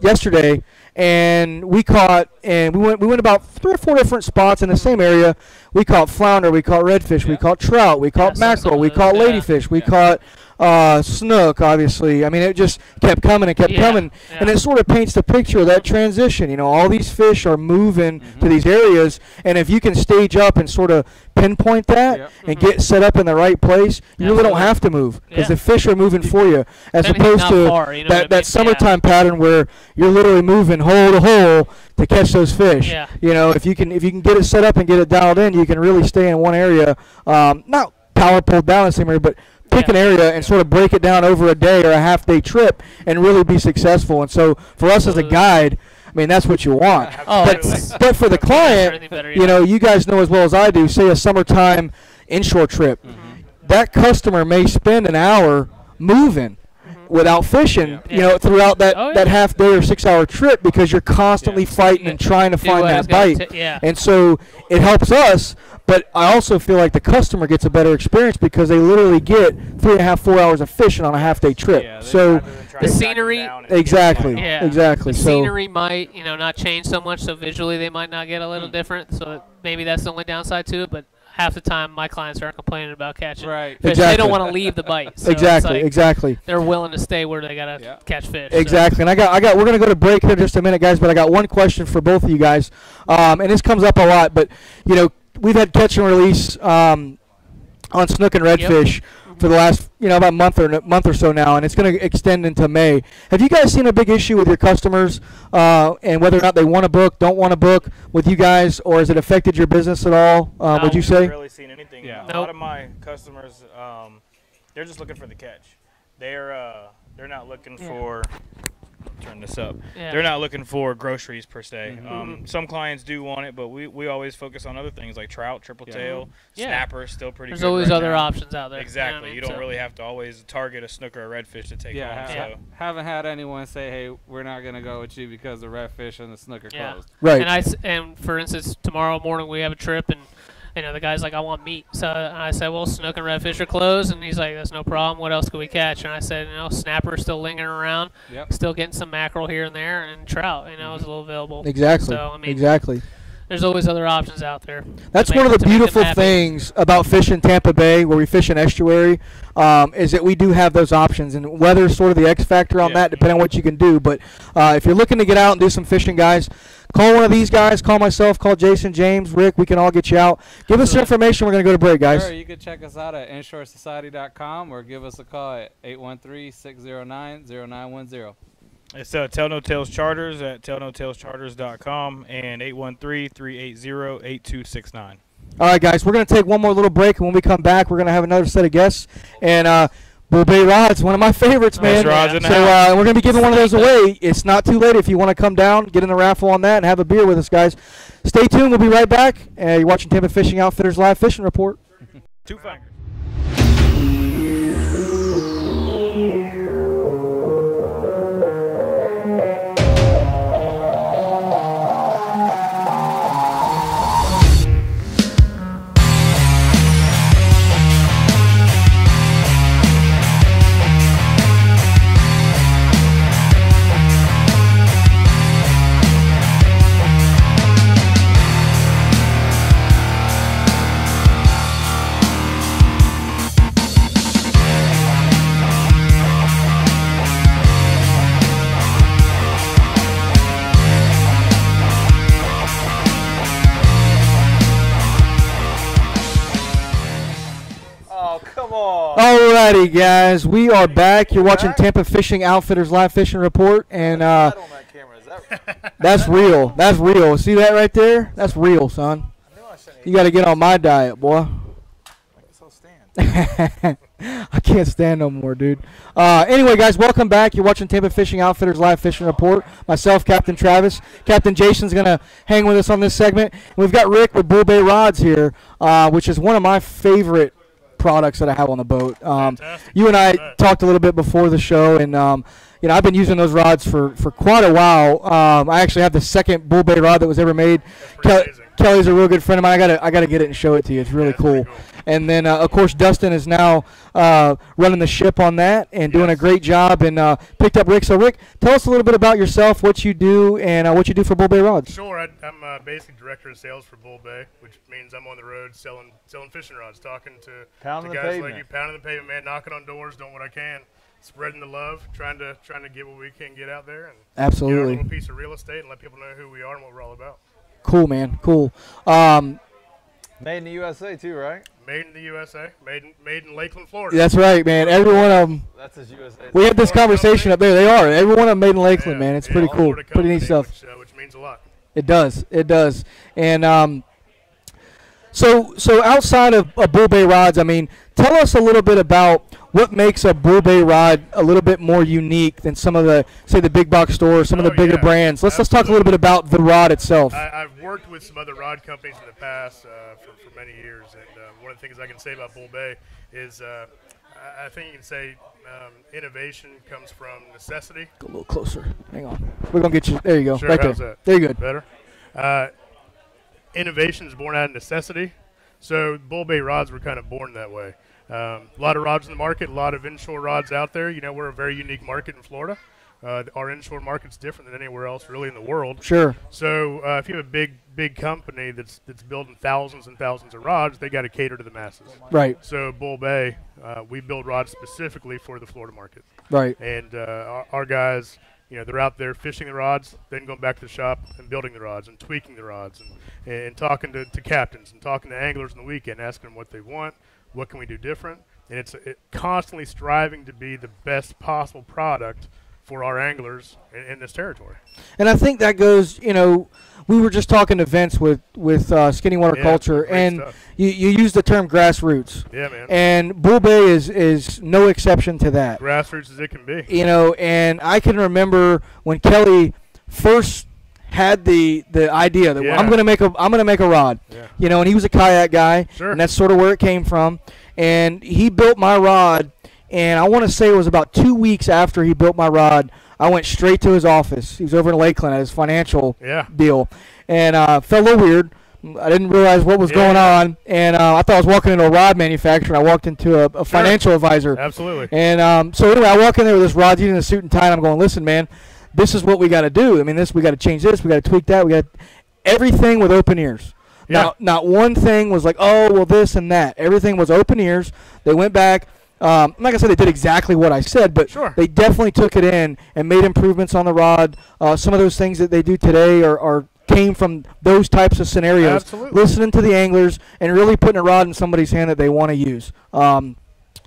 yesterday, and we went about 3 or 4 different spots in the same area. We caught flounder, we caught redfish, we caught trout, we caught mackerel, we caught ladyfish, we caught snook, obviously. I mean, it just kept coming and kept coming, and it sort of paints the picture of that transition. All these fish are moving to these areas, and if you can stage up and sort of pinpoint that and get set up in the right place, you really don't have to move because the fish are moving for you, as opposed to that summertime pattern where you're literally moving hole to hole to catch those fish. If you can get it set up and get it dialed in, you can really stay in one area, not power pulled down the same area, but pick an area and sort of break it down over a day or a half-day trip and really be successful. And so for us as a guide, I mean, that's what you want. But for the client, you guys know as well as I do, say a summertime inshore trip, that customer may spend an hour moving without fishing, throughout that half day or 6 hour trip because you're constantly fighting and trying to find that bite. And so it helps us, but I also feel like the customer gets a better experience because they literally get 3.5, 4 hours of fishing on a half day trip. So
the scenery,
exactly.
The scenery might, not change so much, so visually they might not get a little different. So maybe that's the only downside to it, but half the time my clients aren't complaining about catching fish. They don't want to leave the bite. So
exactly.
They're willing to stay where they gotta catch fish.
Exactly. So. And we're gonna go to break here in just a minute, guys. But I got one question for both of you guys, and this comes up a lot. But we've had catch and release on snook and redfish for the last about a month or so now, and it's going to extend into May. Have you guys seen a big issue with your customers and whether or not they want to book, don't want to book with you guys, or has it affected your business at all? Would you say?
I haven't really seen anything. A lot of my customers, they're just looking for the catch. They're not looking for. Turn this up. They're not looking for groceries per se. Some clients do want it, but we always focus on other things like trout, triple tail, snapper, still pretty good.
There's always other options out there.
Exactly. You don't really have to always target a snook or a redfish to take home. So.
Haven't had anyone say, hey, we're not going to go with you because the redfish and the snook are closed.
Right.
And for instance, tomorrow morning we have a trip, and the guy's like, I want meat. So I said, well, snook and redfish are closed. And he's like, that's no problem. What else can we catch? And I said, snapper's still lingering around. Still getting some mackerel here and there. And trout, is a little available.
Exactly.
So,
exactly.
There's always other options out there.
That's one of the beautiful things about fishing Tampa Bay, where we fish an estuary, is that we do have those options. And weather's sort of the X factor on that, depending on what you can do. But if you're looking to get out and do some fishing, guys, call one of these guys, call myself, call Jason, James, Rick. We can all get you out. Give us your information. We're going to go to break, guys.
Sure, you can check us out at inshoresociety.com or give us a call at 813-609-0910.
It's Tell No Tales Charters at tellnotalescharters.com and 813-380-8269.
All right, guys, we're going to take one more little break, and when we come back, we're going to have another set of guests. And Bull Bay Rods, one of my favorites, man. So we're going to be giving one of those away. It's not too late if you want to come down, get in the raffle on that, and have a beer with us, guys. Stay tuned. We'll be right back. You're watching Tampa Fishing Outfitters Live Fishing Report.
Two fingers.
Alrighty, guys, we are back. You're watching Tampa Fishing Outfitters Live Fishing Report, and that's real. That's real. See that right there? That's real, son. You got to get on my diet, boy.
So stand.
I can't stand no more, dude. Anyway, guys, welcome back. You're watching Tampa Fishing Outfitters Live Fishing Report. Myself, Captain Travis. Captain Jason's going to hang with us on this segment. We've got Rick with Bull Bay Rods here, which is one of my favorite products that I have on the boat. You and I talked a little bit before the show, and I've been using those rods for quite a while. I actually have the second Bull Bay rod that was ever made. Kelly's a real good friend of mine. I got to get it and show it to you. It's really cool. And then, of course, Dustin is now running the ship on that and doing a great job, and picked up Rick. So, Rick, tell us a little bit about yourself, what you do, and what you do for Bull Bay Rods.
Sure. I'm basically director of sales for Bull Bay, which means I'm on the road selling fishing rods, talking to guys like you, pounding the pavement, man, knocking on doors, doing what I can, spreading the love, trying to get what we can get out there, and
absolutely
get a little piece of real estate and let people know who we are and what we're all about.
Cool, man. Cool.
Made in the USA too, right?
Made in the USA. Made in Lakeland, Florida.
That's right, man. Every one of them.
That's his USA.
We had this conversation up there. They are. Every one of them made in Lakeland, man. It's pretty cool. Pretty neat stuff.
Which means a lot.
It does. It does. And so outside of Bull Bay rods, I mean, tell us a little bit about what makes a Bull Bay rod a little bit more unique than some of the, say, the big box stores, some of the bigger brands. Let's talk a little bit about the rod itself.
I've worked with some other rod companies in the past for many years, and one of the things I can say about Bull Bay is I think you can say innovation comes from necessity.
Go a little closer. Hang on. We're going to get you. There you go.
Sure,
right
how's
there.
that?
There you go.
Better. Innovation is born out of necessity. So Bull Bay rods were kind of born that way. A lot of rods in the market, a lot of inshore rods out there. We're a very unique market in Florida. Our inshore market's different than anywhere else really in the world.
Sure.
So if you have a big company that's building thousands and thousands of rods, they got to cater to the masses.
Right.
So Bull Bay, we build rods specifically for the Florida market.
Right.
And our guys, they're out there fishing the rods, then going back to the shop and building the rods and tweaking the rods and talking to captains and talking to anglers on the weekend, asking them what they want, what can we do different. And it's constantly striving to be the best possible product for our anglers in this territory.
And I think that goes, we were just talking to Vince with Skinny Water Culture, and you use the term grassroots.
Yeah, man.
And Bull Bay is no exception to that.
Grassroots as it can be.
And I can remember when Kelly first had the idea that I'm gonna make a rod. Yeah. And he was a kayak guy, and that's sort of where it came from. And he built my rod. And I want to say it was about 2 weeks after he built my rod, I went straight to his office. He was over in Lakeland at his financial deal. And felt a little weird. I didn't realize what was going on. And I thought I was walking into a rod manufacturer. And I walked into a financial advisor.
Absolutely.
And so anyway, I walk in there with this rod, he's in a suit and tie, and I'm going, listen, man, this is what we got to do. I mean, we got to change this. We got to tweak that. We got everything with open ears.
Yeah.
Not one thing was like, oh, well, this and that. Everything was open ears. They went back. I'm not going to say they did exactly what I said, but they definitely took it in and made improvements on the rod. Some of those things that they do today came from those types of scenarios.
Absolutely.
Listening to the anglers and really putting a rod in somebody's hand that they want to use.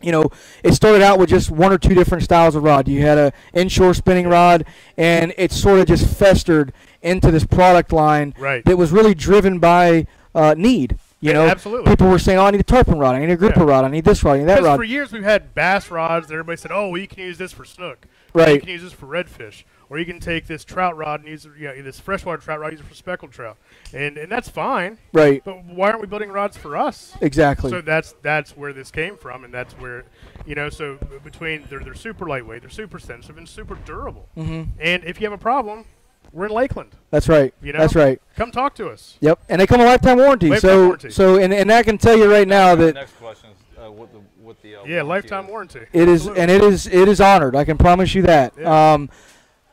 It started out with just one or two different styles of rod. You had a inshore spinning rod, and it sort of just festered into this product line that was really driven by need.
Absolutely.
People were saying, oh, I need a tarpon rod, I need a gripper rod, I need this rod, I need that rod.
For years we've had bass rods that everybody said, oh, well, you can use this for snook.
Right.
You can use this for redfish. Or you can take this trout rod and use this freshwater trout rod, use it for speckled trout. And that's fine.
Right.
But why aren't we building rods for us?
Exactly.
So that's where this came from, and that's where, so between, they're super lightweight, they're super sensitive, and super durable.
Mm-hmm.
And if you have a problem, we're in Lakeland.
That's right. That's right.
Come talk to us.
Yep. And they come a lifetime warranty. And I can tell you right now that
next question is what the
lifetime warranty.
It is, and it is honored. I can promise you that. Yeah.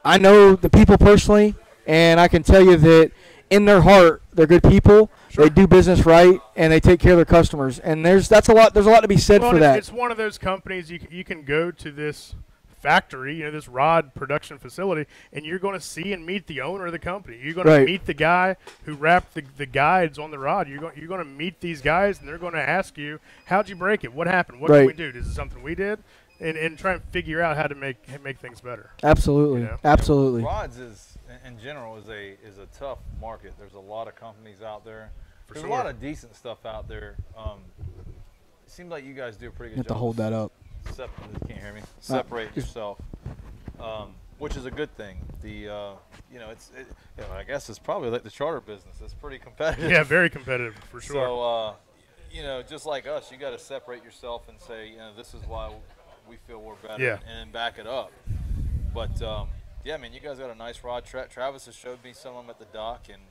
I know the people personally, and I can tell you that in their heart, they're good people. They do business right, and they take care of their customers. And there's a lot to be said for that.
It's one of those companies you can go to this factory, this rod production facility, and you're going to see and meet the owner of the company. You're going to meet the guy who wrapped the guides on the rod. You're going to meet these guys, and they're going to ask you, how'd you break it? What happened? What can we do? Is it something we did? And try and figure out how to make things better.
Absolutely. Absolutely.
Rods in general is a tough market. There's a lot of companies out there. There's a lot of decent stuff out there. seems like you guys do a pretty good
You have
job.
to hold that up.
Can't hear me. Separate yourself, which is a good thing. I guess it's probably like the charter business. It's pretty competitive.
Yeah, very competitive for sure.
So, just like us, you got to separate yourself and say, this is why we feel we're better,
yeah.
and back it up. But yeah, man, you guys got a nice rod. Travis has showed me some of them at the dock, and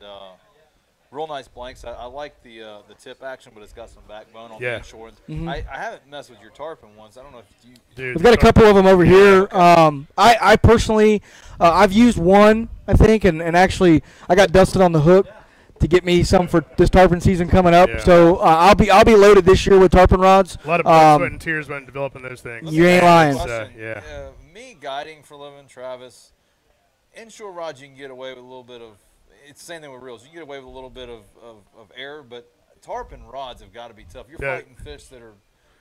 real nice blanks. I like the tip action, but it's got some backbone on the inshore. I haven't messed with your tarpon ones. I don't know if you.
Dude, we've got a couple of them over here. I personally, I've used one, I think, and actually I got dusted on the hook to get me some for this tarpon season coming up. Yeah. So I'll be loaded this year with tarpon rods.
A lot of blood, sweat, and tears when developing those things.
You ain't lying.
Me guiding for a living, Travis. Inshore rods you can get away with a little bit of. It's the same thing with reels. You can get away with a little bit of error, but tarpon rods have got to be tough. You're fighting fish that are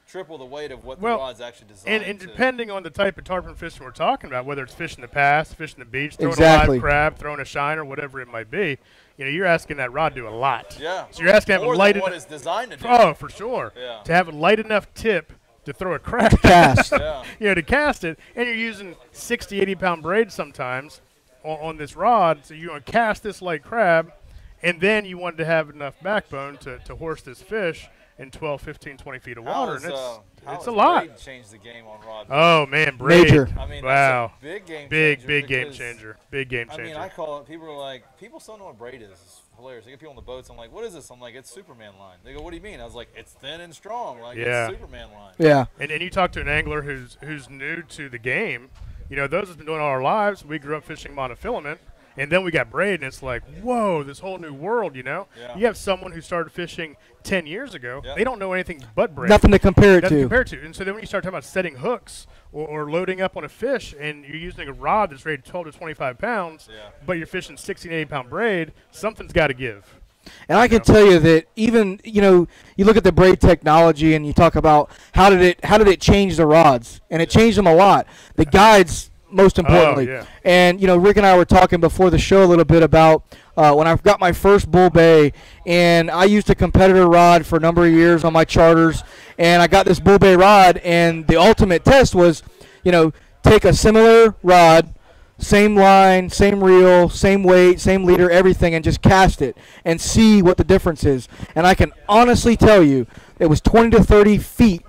triple the weight of what the rod's actually designed.
And depending on the type of tarpon fishing we're talking about, whether it's fishing the pass, fishing the beach, throwing a live crab, throwing a shiner, whatever it might be, you're asking that rod to do a lot.
Yeah.
So you're asking to have a light
what it's designed to do.
Oh, for sure.
Yeah.
To have a light enough tip to throw a crab.
Cast.
To cast it, and you're using 60, 80-pound braids sometimes on this rod, so you're going to cast this light crab, and then you want to have enough backbone to horse this fish in 12, 15, 20 feet of water. It's a lot.
Braid changed the game on rod.
Oh, man, braid.
Major.
I mean,
wow.
Big game
changer. Big game changer.
I mean, I call it, people are like, people still know what braid is. It's hilarious. They get people on the boats. I'm like, what is this? I'm like, it's Superman line. They go, what do you mean? I was like, it's thin and strong. Like, it's Superman line.
Yeah.
And you talk to an angler who's new to the game. Those have been doing all our lives. We grew up fishing monofilament, and then we got braid, and it's like, whoa, this whole new world,
Yeah.
You have someone who started fishing 10 years ago. Yeah. They don't know anything but braid.
Nothing to compare it to.
And so then when you start talking about setting hooks or loading up on a fish, and you're using a rod that's rated 12 to 25 pounds, but you're fishing 16, 80-pound braid, something's got to give.
And I can tell you that even, you look at the braid technology and you talk about how did it change the rods, and it changed them a lot. The guides, most importantly. And, Rick and I were talking before the show a little bit about when I got my first bull bay, and I used a competitor rod for a number of years on my charters, and I got this bull bay rod, and the ultimate test was, take a similar rod, same line, same reel, same weight, same leader, everything, and just cast it and see what the difference is. And I can honestly tell you it was 20 to 30 feet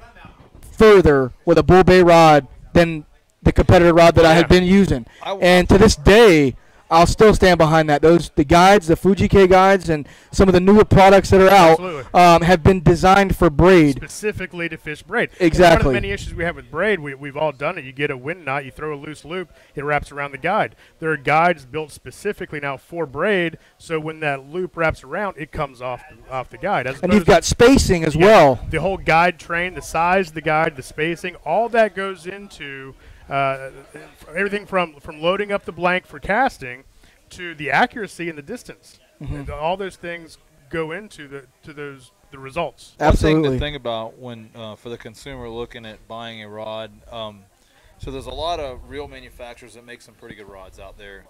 further with a bull bay rod than the competitor rod that I had been using. And to this day, I'll still stand behind that. The guides, the Fuji K guides, and some of the newer products that are out have been designed for braid.
Specifically to fish braid.
Exactly.
And one of the many issues we have with braid, we've all done it. You get a wind knot, you throw a loose loop, it wraps around the guide. There are guides built specifically now for braid, so when that loop wraps around, it comes off the guide.
And you've got spacing as well.
The whole guide train, the size of the guide, the spacing, all that goes into everything from loading up the blank for casting to the accuracy and the distance. And all those things go into the results.
Absolutely.
One thing to think about when for the consumer looking at buying a rod, so there's a lot of reel manufacturers that make some pretty good rods out there.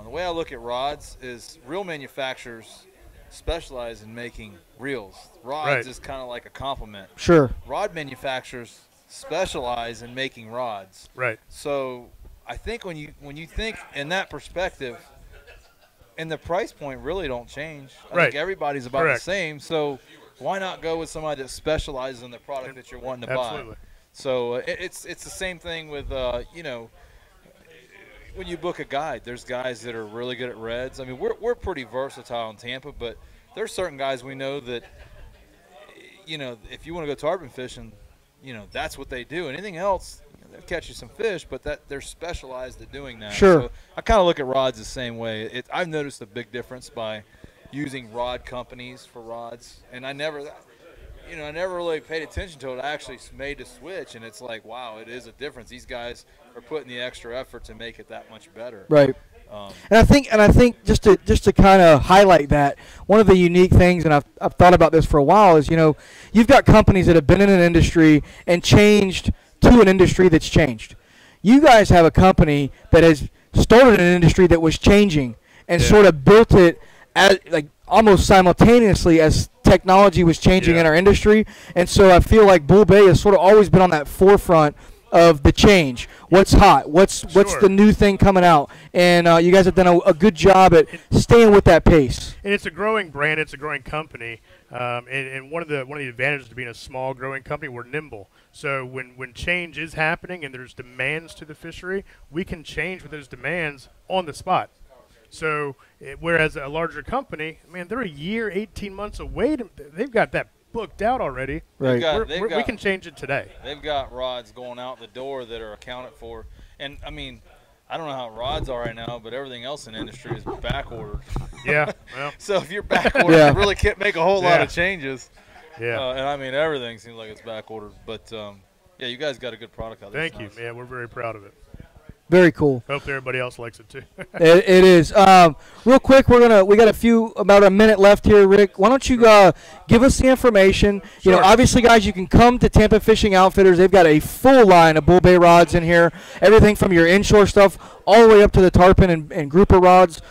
The way I look at rods is reel manufacturers specialize in making reels. Rods is kind of like a complement.
Sure.
Rod manufacturers specialize in making rods.
Right.
So I think when you think in that perspective, and the price point really don't change. I think everybody's about the same. So why not go with somebody that specializes in the product that you're wanting to buy? So it's the same thing with when you book a guide. There's guys that are really good at reds. I mean, we're pretty versatile in Tampa, but there's certain guys we know that if you want to go tarpon fishing, that's what they do. Anything else, they'll catch you some fish, but they're specialized at doing that.
Sure.
So I kind of look at rods the same way. I've noticed a big difference by using rod companies for rods, and I never really paid attention to it. I actually made the switch, and it's like, wow, it is a difference. These guys are putting the extra effort to make it that much better.
Right. And I think just to kind of highlight that, one of the unique things, and I've thought about this for a while, is you've got companies that have been in an industry and changed to an industry that's changed. You guys have a company that has started an industry that was changing and sort of built it as like almost simultaneously as technology was changing in our industry, and so I feel like Bull Bay has sort of always been on that forefront of the change. What's hot? What's the new thing coming out? And you guys have done a good job at staying with that pace.
And it's a growing brand. It's a growing company. And one of the advantages of being a small growing company, we're nimble. So when change is happening and there's demands to the fishery, we can change with those demands on the spot. So whereas a larger company, man, they're a year, 18 months away. They've got that booked out already.
Right.
We can change it today.
They've got rods going out the door that are accounted for. And, I mean, I don't know how rods are right now, but everything else in the industry is back ordered.
Yeah. Well.
So if you're back ordered, you really can't make a whole lot of changes.
Yeah.
And, I mean, everything seems like it's back ordered. But, yeah, you guys got a good product out there.
Thank you. Yeah, we're very proud of it.
Very cool.
Hope everybody else likes it too.
It is. Real quick, we got about a minute left here, Rick. Why don't you give us the information?
Sure.
You know, obviously, guys, you can come to Tampa Fishing Outfitters. They've got a full line of Bull Bay rods in here. Everything from your inshore stuff all the way up to the tarpon and grouper rods.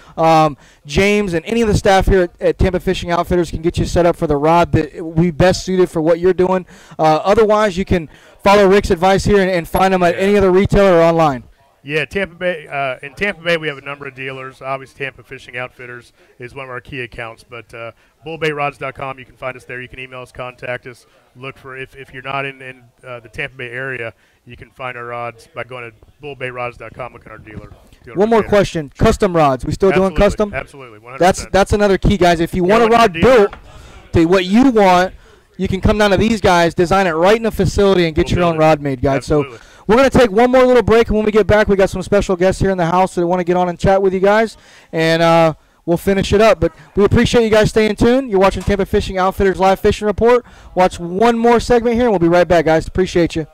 James and any of the staff here at Tampa Fishing Outfitters can get you set up for the rod that will be best suited for what you're doing. Otherwise, you can follow Rick's advice here and find them at any other retailer or online.
Yeah, Tampa Bay. In Tampa Bay, we have a number of dealers. Obviously, Tampa Fishing Outfitters is one of our key accounts. But bullbayrods.com, you can find us there. You can email us, contact us. Look for if you're not in the Tampa Bay area, you can find our rods by going to bullbayrods.com. Look at our dealer.
One more question: custom rods. We still doing custom?
Absolutely, 100%.
That's another key, guys. If you want a rod built to what you want, you can come down to these guys, design it right in the facility, and get your own rod made, guys.
Absolutely.
So we're going to take one more little break, and when we get back, we got some special guests here in the house that want to get on and chat with you guys, and we'll finish it up. But we appreciate you guys staying tuned. You're watching Tampa Fishing Outfitters Live Fishing Report. Watch one more segment here, and we'll be right back, guys. Appreciate you.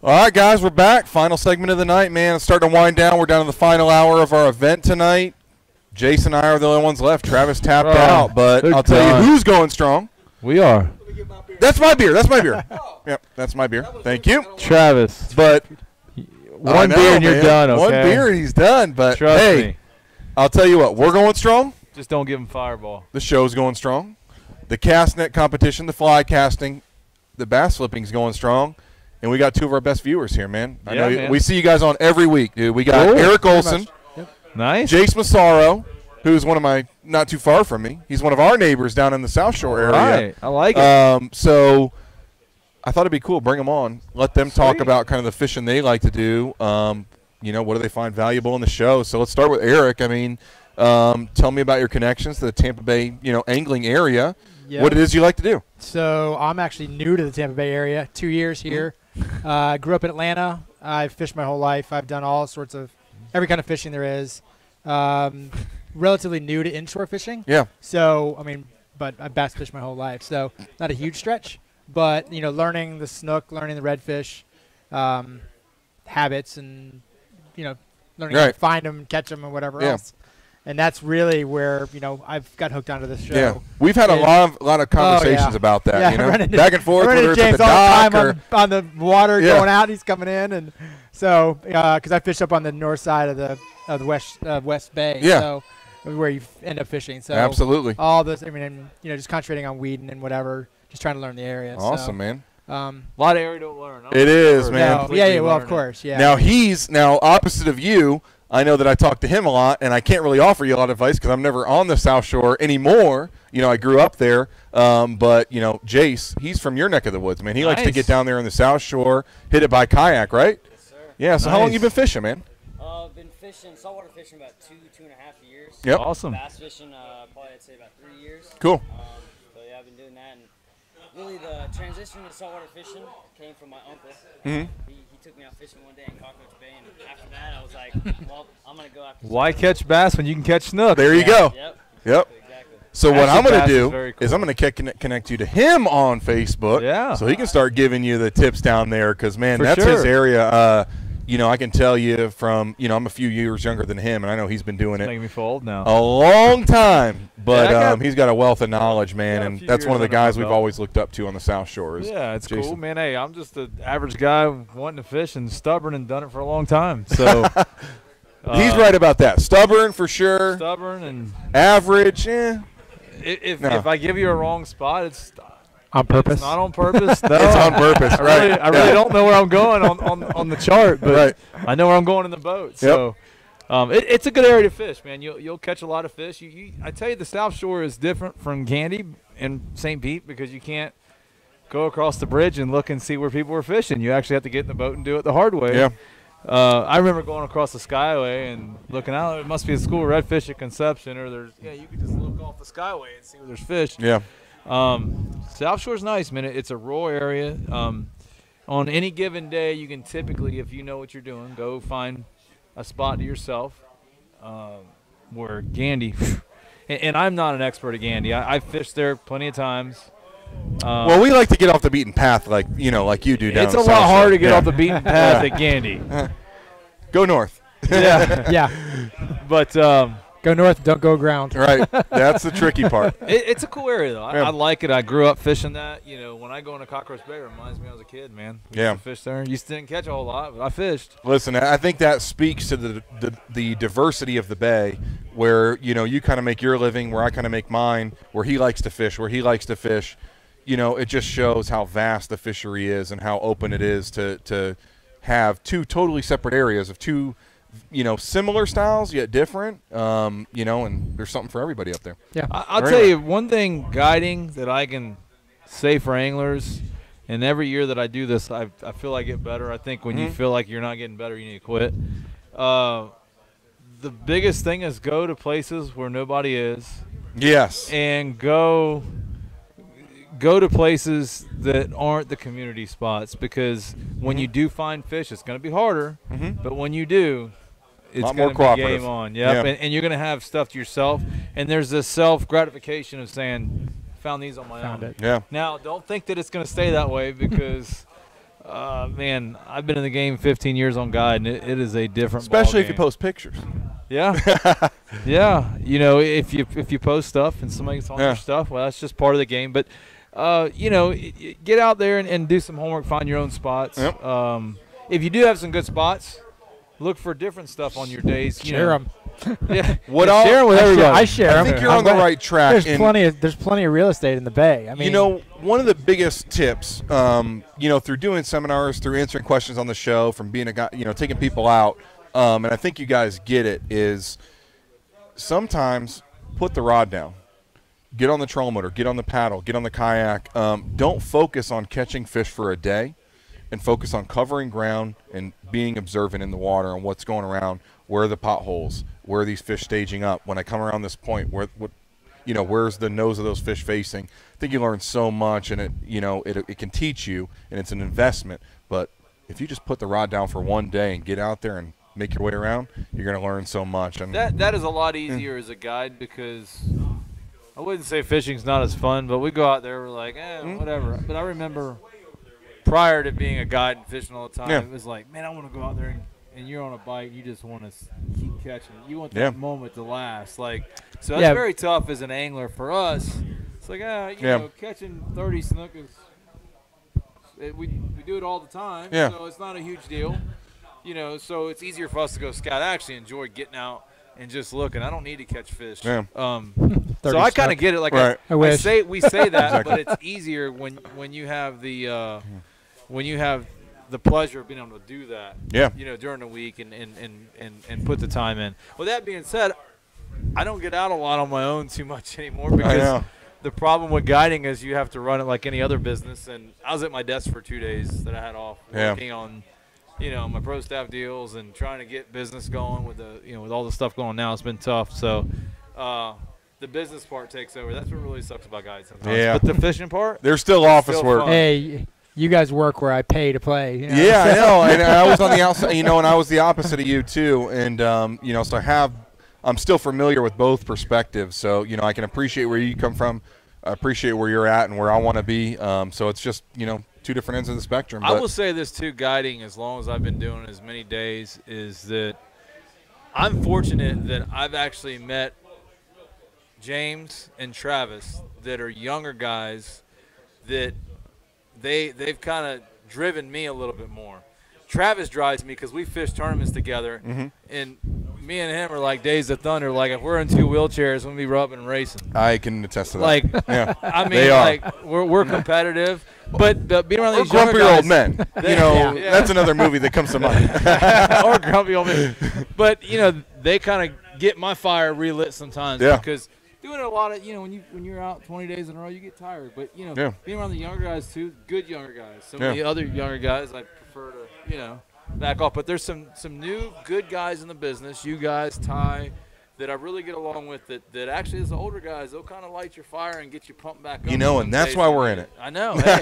All right, guys, we're back. Final segment of the night, man. It's starting to wind down. We're down to the final hour of our event tonight. Jason and I are the only ones left. Travis tapped out, but I'll tell you who's going strong.
We are.
That's my beer. That's my beer. Yep, that's my beer. Thank you.
Travis.
But
one beer and you're done, okay?
One beer and he's done. But,
Trust
hey,
me.
I'll tell you what. We're going strong.
Just don't give him Fireball.
The show's going strong. The cast net competition, the fly casting, the bass flipping's going strong. And we got two of our best viewers here, man. I know
man.
We see you guys on every week, dude. We got Eric Olson,
nice.
Jace Massaro, who's one of my, not too far from me. He's one of our neighbors down in the South Shore area.
Right. I like it.
So I thought it'd be cool. Bring them on. Let them talk about kind of the fishing they like to do. You know, what do they find valuable in the show? So let's start with Eric. I mean, tell me about your connections to the Tampa Bay, angling area. Yep. What it is you like to do.
So I'm actually new to the Tampa Bay area. 2 years here. I grew up in Atlanta. I've fished my whole life. I've done all sorts of every kind of fishing there is. Relatively new to inshore fishing.
Yeah.
So, I mean, but I bass fished my whole life. So not a huge stretch. But, learning the snook, learning the redfish, habits, and, learning how to find them, catch them, and whatever else. And that's really where, I've got hooked onto this show.
Yeah, we've had a lot of conversations about that, back and forth, whether it's at the dock or
on the water going out, he's coming in. And so, because I fish up on the north side of the West Bay.
Yeah.
So where you end up fishing. So
absolutely.
All this, just concentrating on weeding and whatever, just trying to learn the area.
Awesome, man.
A lot of area don't learn.
It is, man.
No, yeah, well, of course, yeah.
Now, he's opposite of you. I know that I talk to him a lot, and I can't really offer you a lot of advice because I'm never on the South Shore anymore. I grew up there. But, Jace, he's from your neck of the woods, man. He likes to get down there on the South Shore, hit it by kayak, right?
Yes, sir.
Yeah, so how long you been fishing, man?
I've been fishing, saltwater fishing about 2.5 years.
Yep.
Awesome.
Bass fishing, probably I'd say about 3 years.
Cool.
So yeah, I've been doing that, and really the transition to saltwater fishing came from my uncle.
Mhm.
He took me out fishing one day in Cockroach Bay, and after that I was like, well, I'm gonna go after.
Why catch bass when you can catch snook?
There you go.
Yep.
Yep.
Exactly.
So what
Actually,
I'm going to
bass
do
is very
is I'm going to connect you to him on Facebook.
Yeah.
So he can start giving you the tips down there because, man,
For
that's his
sure.
area. You know, I can tell you from, you know, I'm a few years younger than him, and I know he's been doing it
Making me feel old now.
a long time. But
Yeah,
he's got a wealth of knowledge, man,
got a
and
few
that's one of
years
the
under my
guys we've
belt.
always looked up to on the South Shore. is
Yeah, it's
Jason.
cool, man. Hey, I'm just an average guy wanting to fish and stubborn and done it for a long time. So
He's right about that. Stubborn for sure.
Stubborn and
average.
If
No.
if I give you a wrong spot, it's
On purpose?
It's not on purpose. No.
It's on purpose, right.
I really don't know where I'm going on the chart, but
Right.
I know where I'm going in the boat. So it's a good area to fish, man. You'll catch a lot of fish. I tell you, the South Shore is different from Gandy and St. Pete because you can't go across the bridge and look and see where people are fishing. You actually have to get in the boat and do it the hard way.
Yeah.
I remember going across the Skyway and looking out. It must be a school of redfish at Conception, or you could just look off the Skyway and see where there's fish.
Yeah.
South Shore's nice, man. It's a rural area. On any given day, you can typically, if you know what you're doing, go find a spot to yourself. Where Gandy, and I'm not an expert at Gandy. I've fished there plenty of times.
Well, we like to get off the beaten path like you do down
It's a
the
lot
South
harder
Shore.
to get
Yeah.
off the beaten path
Yeah.
at Gandy.
Go north.
Yeah.
Yeah.
But
go north, don't go ground.
Right. That's the tricky part.
It's a cool area, though.
Yeah.
I like it. I grew up fishing that. When I go into Cockroach Bay, it reminds me I was a kid, man. We
Yeah.
used to fish there. Used to didn't catch a whole lot, but I fished.
Listen, I think that speaks to the diversity of the bay, where you kind of make your living, where I kind of make mine, where he likes to fish, where he likes to fish. It just shows how vast the fishery is and how open it is to have two totally separate areas of two, similar styles yet different. And there's something for everybody up there.
Yeah.
I'll tell you one thing guiding that I can say for anglers, and every year that I do this, I feel I get better. I think when you feel like you're not getting better, you need to quit. The biggest thing is go to places where nobody is.
Yes.
And go to places that aren't the community spots, because when you do find fish, it's going to be harder. But when you do, it's
Lot
going
more
to be
cooperative.
game on. Yep.
Yeah.
And you're going to have stuff to yourself. And there's this self-gratification of saying, found these on my
Found
own.
it.
Yeah.
Now, don't think that it's going to stay that way, because, man, I've been in the game 15 years on guide, and it is a different
Especially if you
ballgame.
post pictures.
Yeah. Yeah. If you post stuff and somebody's on
Yeah.
your stuff, well, that's just part of the game. But, get out there and do some homework, find your own spots.
Yep.
If you do have some good spots, look for different stuff on your days.
Share them.
Yeah.
What
Yeah,
all-
share 'em with
I
everybody.
share
I
them.
think you're on the right track.
There's
and-
plenty of real estate in the bay. I mean,
one of the biggest tips, through doing seminars, through answering questions on the show, from being a guy, taking people out, and I think you guys get it, is sometimes put the rod down. Get on the trolling motor, get on the paddle, get on the kayak. Don't focus on catching fish for a day, and focus on covering ground and being observant in the water and what's going around. Where are the potholes? Where are these fish staging up? When I come around this point, where's the nose of those fish facing? I think you learn so much, and it can teach you, and it's an investment. But if you just put the rod down for one day and get out there and make your way around, you're going to learn so much. And
That is a lot easier as a guide, because I wouldn't say fishing's not as fun, but we go out there, we're like, whatever. But I remember prior to being a guide and fishing all the time,
Yeah.
it was like, man, I want to go out there and you're on a bite, you just want to keep catching it. You want that moment to last. So that's very tough as an angler for us. It's like, catching 30 snook is we do it all the time, so it's not a huge deal. So it's easier for us to go scout. I actually enjoy getting out and just looking. I don't need to catch fish.
Yeah.
So I kind of get it. Like
Right.
we say that,
Exactly.
but it's easier when you have the pleasure of being able to do that.
Yeah.
During the week and put the time in. With that being said, I don't get out a lot on my own too much anymore, because the problem with guiding is you have to run it like any other business. And I was at my desk for 2 days that I had off, working on
my pro staff deals and trying to get business going with with all the stuff going on now. It's been tough. So the business part takes over. That's what really sucks about guys sometimes.
Yeah.
But the fishing part,
there's still office work.
Fun.
Hey, you guys work where I pay to play. You know?
Yeah, I know. And I was on the outside, and I was the opposite of you too. And so I'm still familiar with both perspectives. So I can appreciate where you come from, I appreciate where you're at, and where I want to be. So it's just two different ends of the spectrum.
I will say this too, guiding as long as I've been doing as many days, is that I'm fortunate that I've actually met James and Travis that are younger guys that they've kind of driven me a little bit more. Travis drives me because we fish tournaments together, and me and him are like days of thunder. Like if we're in two wheelchairs, we'll be rubbing and racing.
I can attest to that.
Like,
yeah,
I mean, like we're competitive, but being around these
grumpy
younger guys,
old men. That's another movie that comes to mind.
Or grumpy old men. But they kind of get my fire relit sometimes because doing a lot of when you're out 20 days in a row, you get tired. But being around the younger guys too, good younger guys. Some of the other younger guys I prefer to back off. But there's some new good guys in the business. You guys, Ty, that I really get along with. That actually, as the older guys, they'll kind of light your fire and get you pumped back up.
And that's why we're in it.
I know. Hey.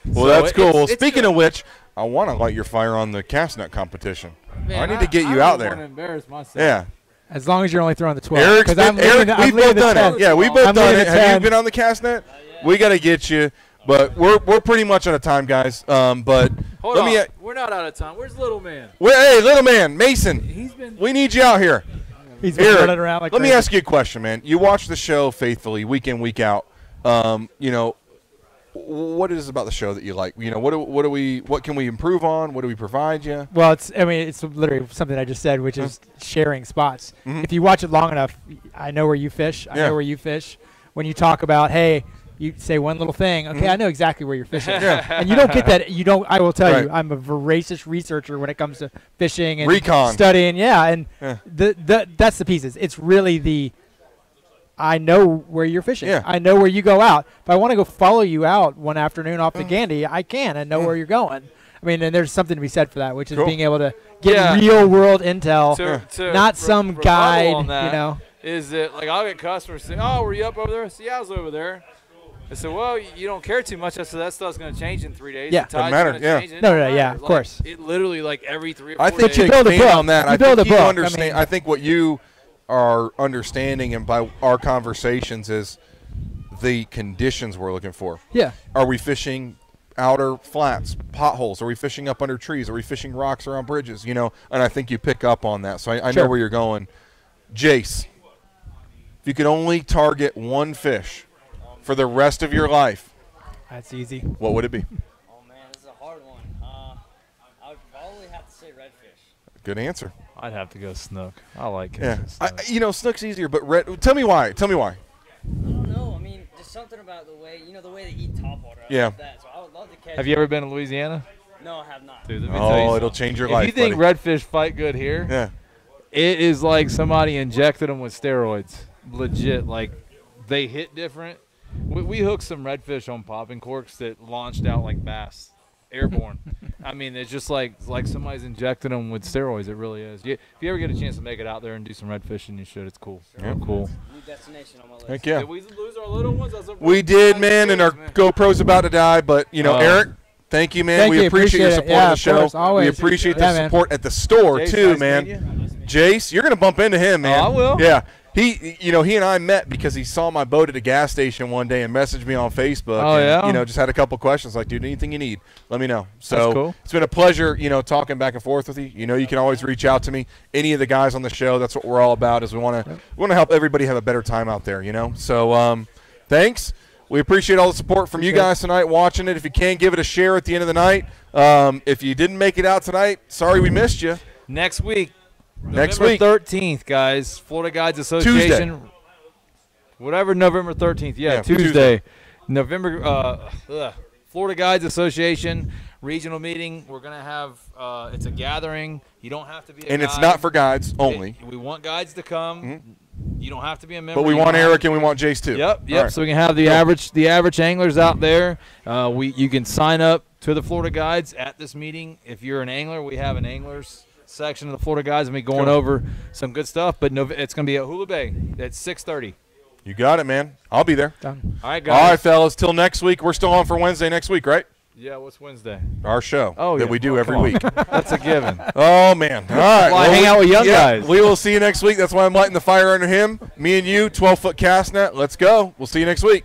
Well, that's cool. Well, speaking of which, I want to light your fire on the cast net competition.
Man,
I need to get you out there.
I don't want to embarrass myself.
Yeah.
As long as you're only throwing the 12.
Eric, we've both done it. Yeah, we've both done it. Have you been on the cast net? We got to get you. But we're pretty much out of time, guys. But
hold on. We're not out of time. Where's Little Man?
Hey, Little Man, Mason. We need you out here.
He's been running around like
let
crazy.
me ask you a question, man. You watch the show faithfully, week in, week out. What is it about the show that you like? What can we improve on? What do we provide you?
Well, it's literally something I just said, which is sharing spots. If you watch it long enough, I know where you fish. I know where you fish. When you talk about, hey, you say one little thing. Okay, I know exactly where you're fishing. And you don't get that. You don't. I will tell you, I'm a voracious researcher when it comes to fishing and studying. Yeah, and that's the pieces. It's really I know where you're fishing. Yeah. I know where you go out. If I want to go follow you out one afternoon off the Gandy, I can. I know where you're going. I mean, and there's something to be said for that, which is being able to get real world intel, not some guide.
Is that like I'll get customers say, "Oh, were you up over there?" I say, "Yeah, I was over there." I said, "Well, you don't care too much." I said, "That stuff's going to change in 3 days."
Yeah,
doesn't matter. Yeah,
no, of course.
It literally like every 3 or 4
I think
days.
you build a book on that.
You build a book.
Understand. I think what you are understanding, and by our conversations, is the conditions we're looking for.
Yeah.
Are we fishing outer flats, potholes? Are we fishing up under trees? Are we fishing rocks or on bridges? And I think you pick up on that. So I know where you're going. Jace, if you could only target one fish for the rest of your life,
that's easy.
What would it be?
Oh man, this is a hard one. I would probably have to say redfish.
Good answer.
I'd have to go snook. I like it.
Yeah, snook's easier, but red. Tell me why.
I don't know. I mean, just something about the way they eat topwater. I love that. So I would love to catch.
Have you ever been to Louisiana?
No, I have not.
Dude, let me tell you
it'll change your life.
If you think redfish fight good here, it is like somebody injected them with steroids. Legit, like they hit different. We hooked some redfish on popping corks that launched out like bass, airborne. I mean, it's just like somebody's injecting them with steroids. It really is. If you ever get a chance to make it out there and do some red fishing, you should. It's cool.
Yeah,
cool.
New destination on my list.
Heck yeah.
Did we lose our little ones?
We did, man, and our GoPro's about to die. But Eric, thank you, man. We appreciate your support of the show. We appreciate the support at the store
Jace,
too,
nice
man.
Jace,
you're gonna bump into him, man.
I will.
Yeah. He and I met because he saw my boat at a gas station one day and messaged me on Facebook.
Oh,
and,
yeah?
Just had a couple questions like, dude, anything you need, let me know. So
that's cool.
It's been a pleasure, talking back and forth with you. You can always reach out to me. Any of the guys on the show, that's what we're all about, is we want to help everybody have a better time out there, So thanks. We appreciate all the support from you guys tonight watching it. If you can, give it a share at the end of the night. If you didn't make it out tonight, sorry we missed you.
Next week.
Next week.
13th, guys. Florida Guides Association.
Tuesday.
Whatever, November 13th. Yeah, Tuesday. Florida Guides Association regional meeting. We're going to have it's a gathering. You don't have to be a guide.
And it's not for guides only.
We want guides to come.
You don't have to be a member.
But we want Eric and we want Jace too.
Yep.
Right.
So we can have the average anglers out there. You can sign up to the Florida Guides at this meeting. If you're an angler, we have an anglers section of the Florida Guides, and we're going over some good stuff. But it's going to be at Hula Bay at 6:30.
You got it, man. I'll be there.
Done.
All right, guys.
All right, fellas. Till next week. We're still on for Wednesday next week, right?
Yeah, what's Wednesday?
Our show that we do every
come on.
week.
That's a given.
Oh, man. All right.
Well, I hang out with young guys.
We will see you next week. That's why I'm lighting the fire under him. Me and you, 12-foot cast net. Let's go. We'll see you next week.